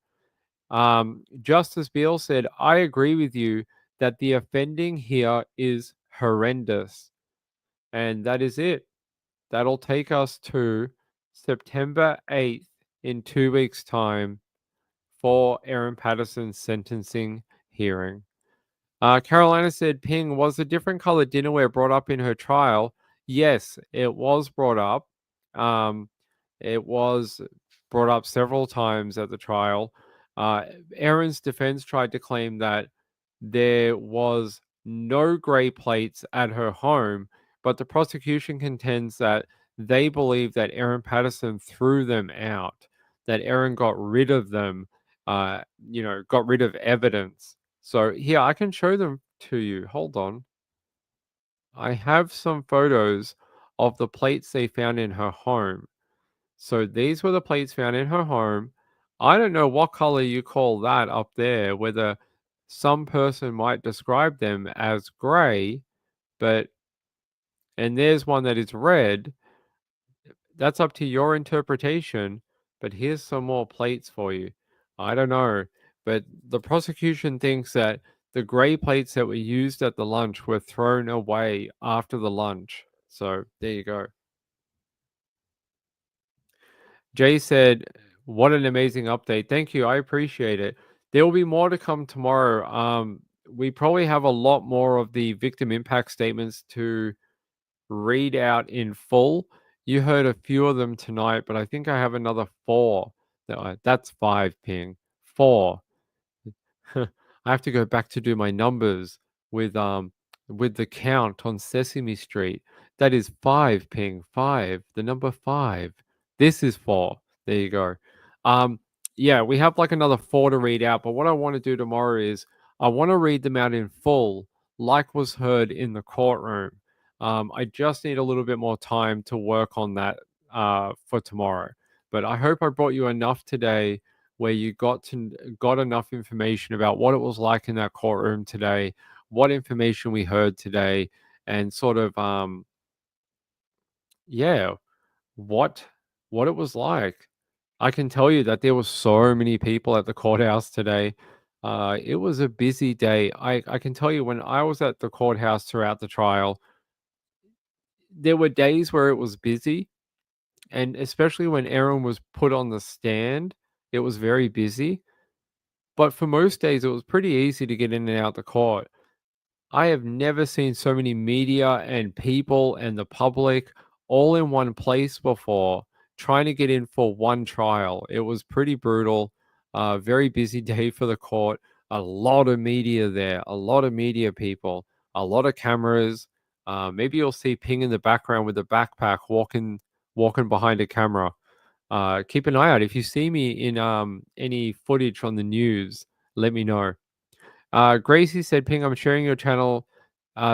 Justice Beale said, "I agree with you that the offending here is horrendous." And that is it. That'll take us to September 8th in 2 weeks' time for Erin Patterson's sentencing hearing. Carolina said, "Ping, was the different colored dinnerware brought up in her trial?" Yes, it was brought up. Um, it was brought up several times at the trial. Erin's defense tried to claim that there was no gray plates at her home, but the prosecution contends that they believe that Erin Patterson threw them out, that Erin got rid of them, got rid of evidence. So here, I can show them to you. Hold on. I have some photos of the plates they found in her home. So these were the plates found in her home. I don't know what color you call that up there, whether some person might describe them as gray, but and there's one that is red. That's up to your interpretation, but here's some more plates for you. I don't know, but the prosecution thinks that the gray plates that were used at the lunch were thrown away after the lunch. So there you go. Jay said, "What an amazing update. Thank you. I appreciate it. There will be more to come tomorrow. We probably have a lot more of the victim impact statements to read out in full. You heard a few of them tonight, but I think I have another four. That's five, Ping. Four. I have to go back to do my numbers with the count on Sesame Street. That is five, Ping. Five. The number five. This is four. There you go. Um, yeah, we have like another four to read out, but what I want to do tomorrow is I want to read them out in full, like was heard in the courtroom. I just need a little bit more time to work on that for tomorrow. But I hope I brought you enough today where you got enough information about what it was like in that courtroom today, what information we heard today, and sort of yeah, what what it was like. I can tell you that there were so many people at the courthouse today. It was a busy day. I can tell you when I was at the courthouse throughout the trial, there were days where it was busy, and especially when Erin was put on the stand, it was very busy. But for most days, it was pretty easy to get in and out the court. I have never seen so many media and people and the public all in one place before trying to get in for one trial. It was pretty brutal. Very busy day for the court. A lot of media there, a lot of media people, a lot of cameras. Maybe you'll see Ping in the background with a backpack walking behind a camera. Keep an eye out. If you see me in any footage on the news, let me know. Gracie said, "Ping, I'm sharing your channel.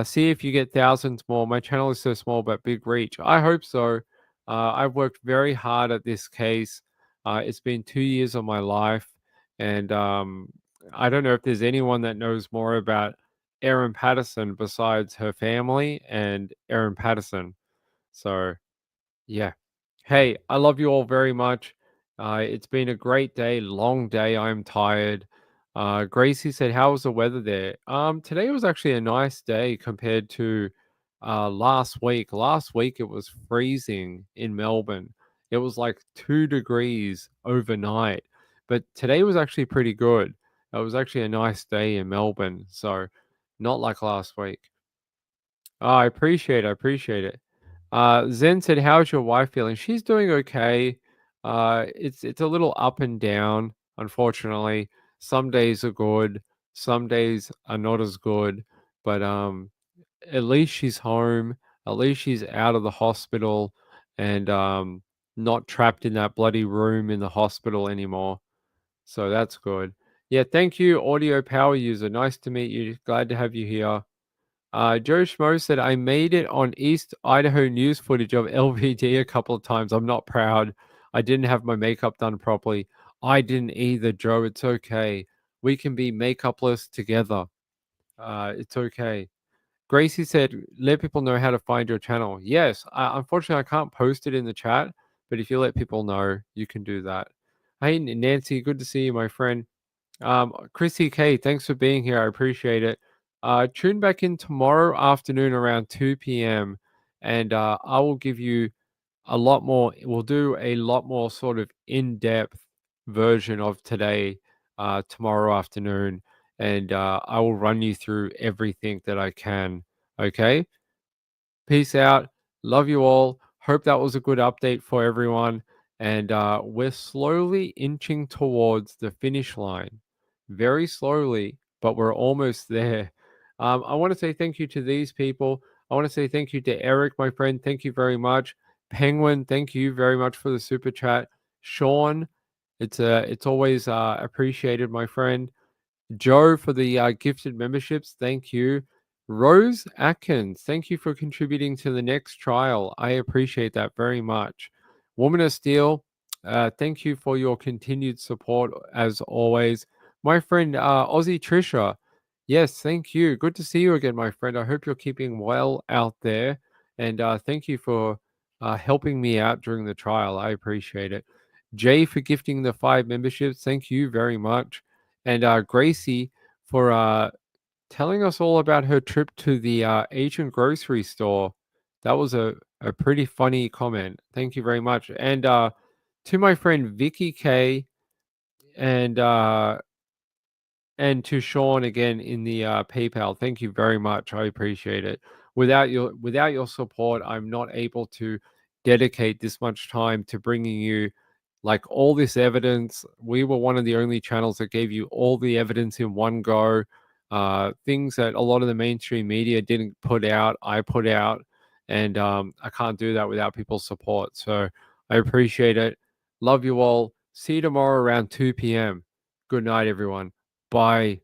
See if you get thousands more. My channel is so small, but big reach." I hope so. I've worked very hard at this case. It's been 2 years of my life. And I don't know if there's anyone that knows more about Erin Patterson besides her family and Erin Patterson. So, yeah. Hey, I love you all very much. It's been a great day, long day. I'm tired. Gracie said, "How was the weather there?" Today was actually a nice day compared to last week. Last week it was freezing in Melbourne. It was like 2 degrees overnight, but today was actually pretty good. It was actually a nice day in Melbourne, so not like last week. Oh, I appreciate it. I appreciate it. Zen said, "How's your wife feeling?" She's doing okay. It's a little up and down, unfortunately. Some days are good, some days are not as good. But at least she's home. At least she's out of the hospital and not trapped in that bloody room in the hospital anymore. So that's good. Yeah, thank you, Audio Power User. Nice to meet you. Glad to have you here. Joe Schmo said, I made it on East Idaho news footage of LVD a couple of times. I'm not proud. I didn't have my makeup done properly. I didn't either, Joe. It's okay. We can be makeupless together. It's okay. Gracie said, let people know how to find your channel. Yes, unfortunately, I can't post it in the chat, but if you let people know, you can do that. Hey, Nancy, good to see you, my friend. Chrissy K, thanks for being here. I appreciate it. Tune back in tomorrow afternoon around 2 p.m. and I will give you a lot more. We'll do a lot more sort of in-depth version of today tomorrow afternoon, and I will run you through everything that I can. Okay? Peace out. Love you all. Hope that was a good update for everyone. And we're slowly inching towards the finish line. Very slowly, but we're almost there. I want to say thank you to these people. I want to say thank you to Eric, my friend. Thank you very much. Penguin, thank you very much for the super chat. Sean, it's always appreciated, my friend. Joe for the gifted memberships. Thank you. Rose Atkins, thank you for contributing to the next trial. I appreciate that very much. Woman of Steel, thank you for your continued support as always. My friend Aussie Trisha, yes, thank you. Good to see you again, my friend. I hope you're keeping well out there. And thank you for helping me out during the trial. I appreciate it. Jay for gifting the 5 memberships. Thank you very much. And Gracie for telling us all about her trip to the Asian grocery store. That was a pretty funny comment. Thank you very much. And to my friend Vicky K and to Sean again in the PayPal. Thank you very much. I appreciate it. Without your support, I'm not able to dedicate this much time to bringing you like all this evidence. We were one of the only channels that gave you all the evidence in one go. Things that a lot of the mainstream media didn't put out, I put out, and I can't do that without people's support. So I appreciate it. Love you all. See you tomorrow around 2 p.m. Good night, everyone. Bye.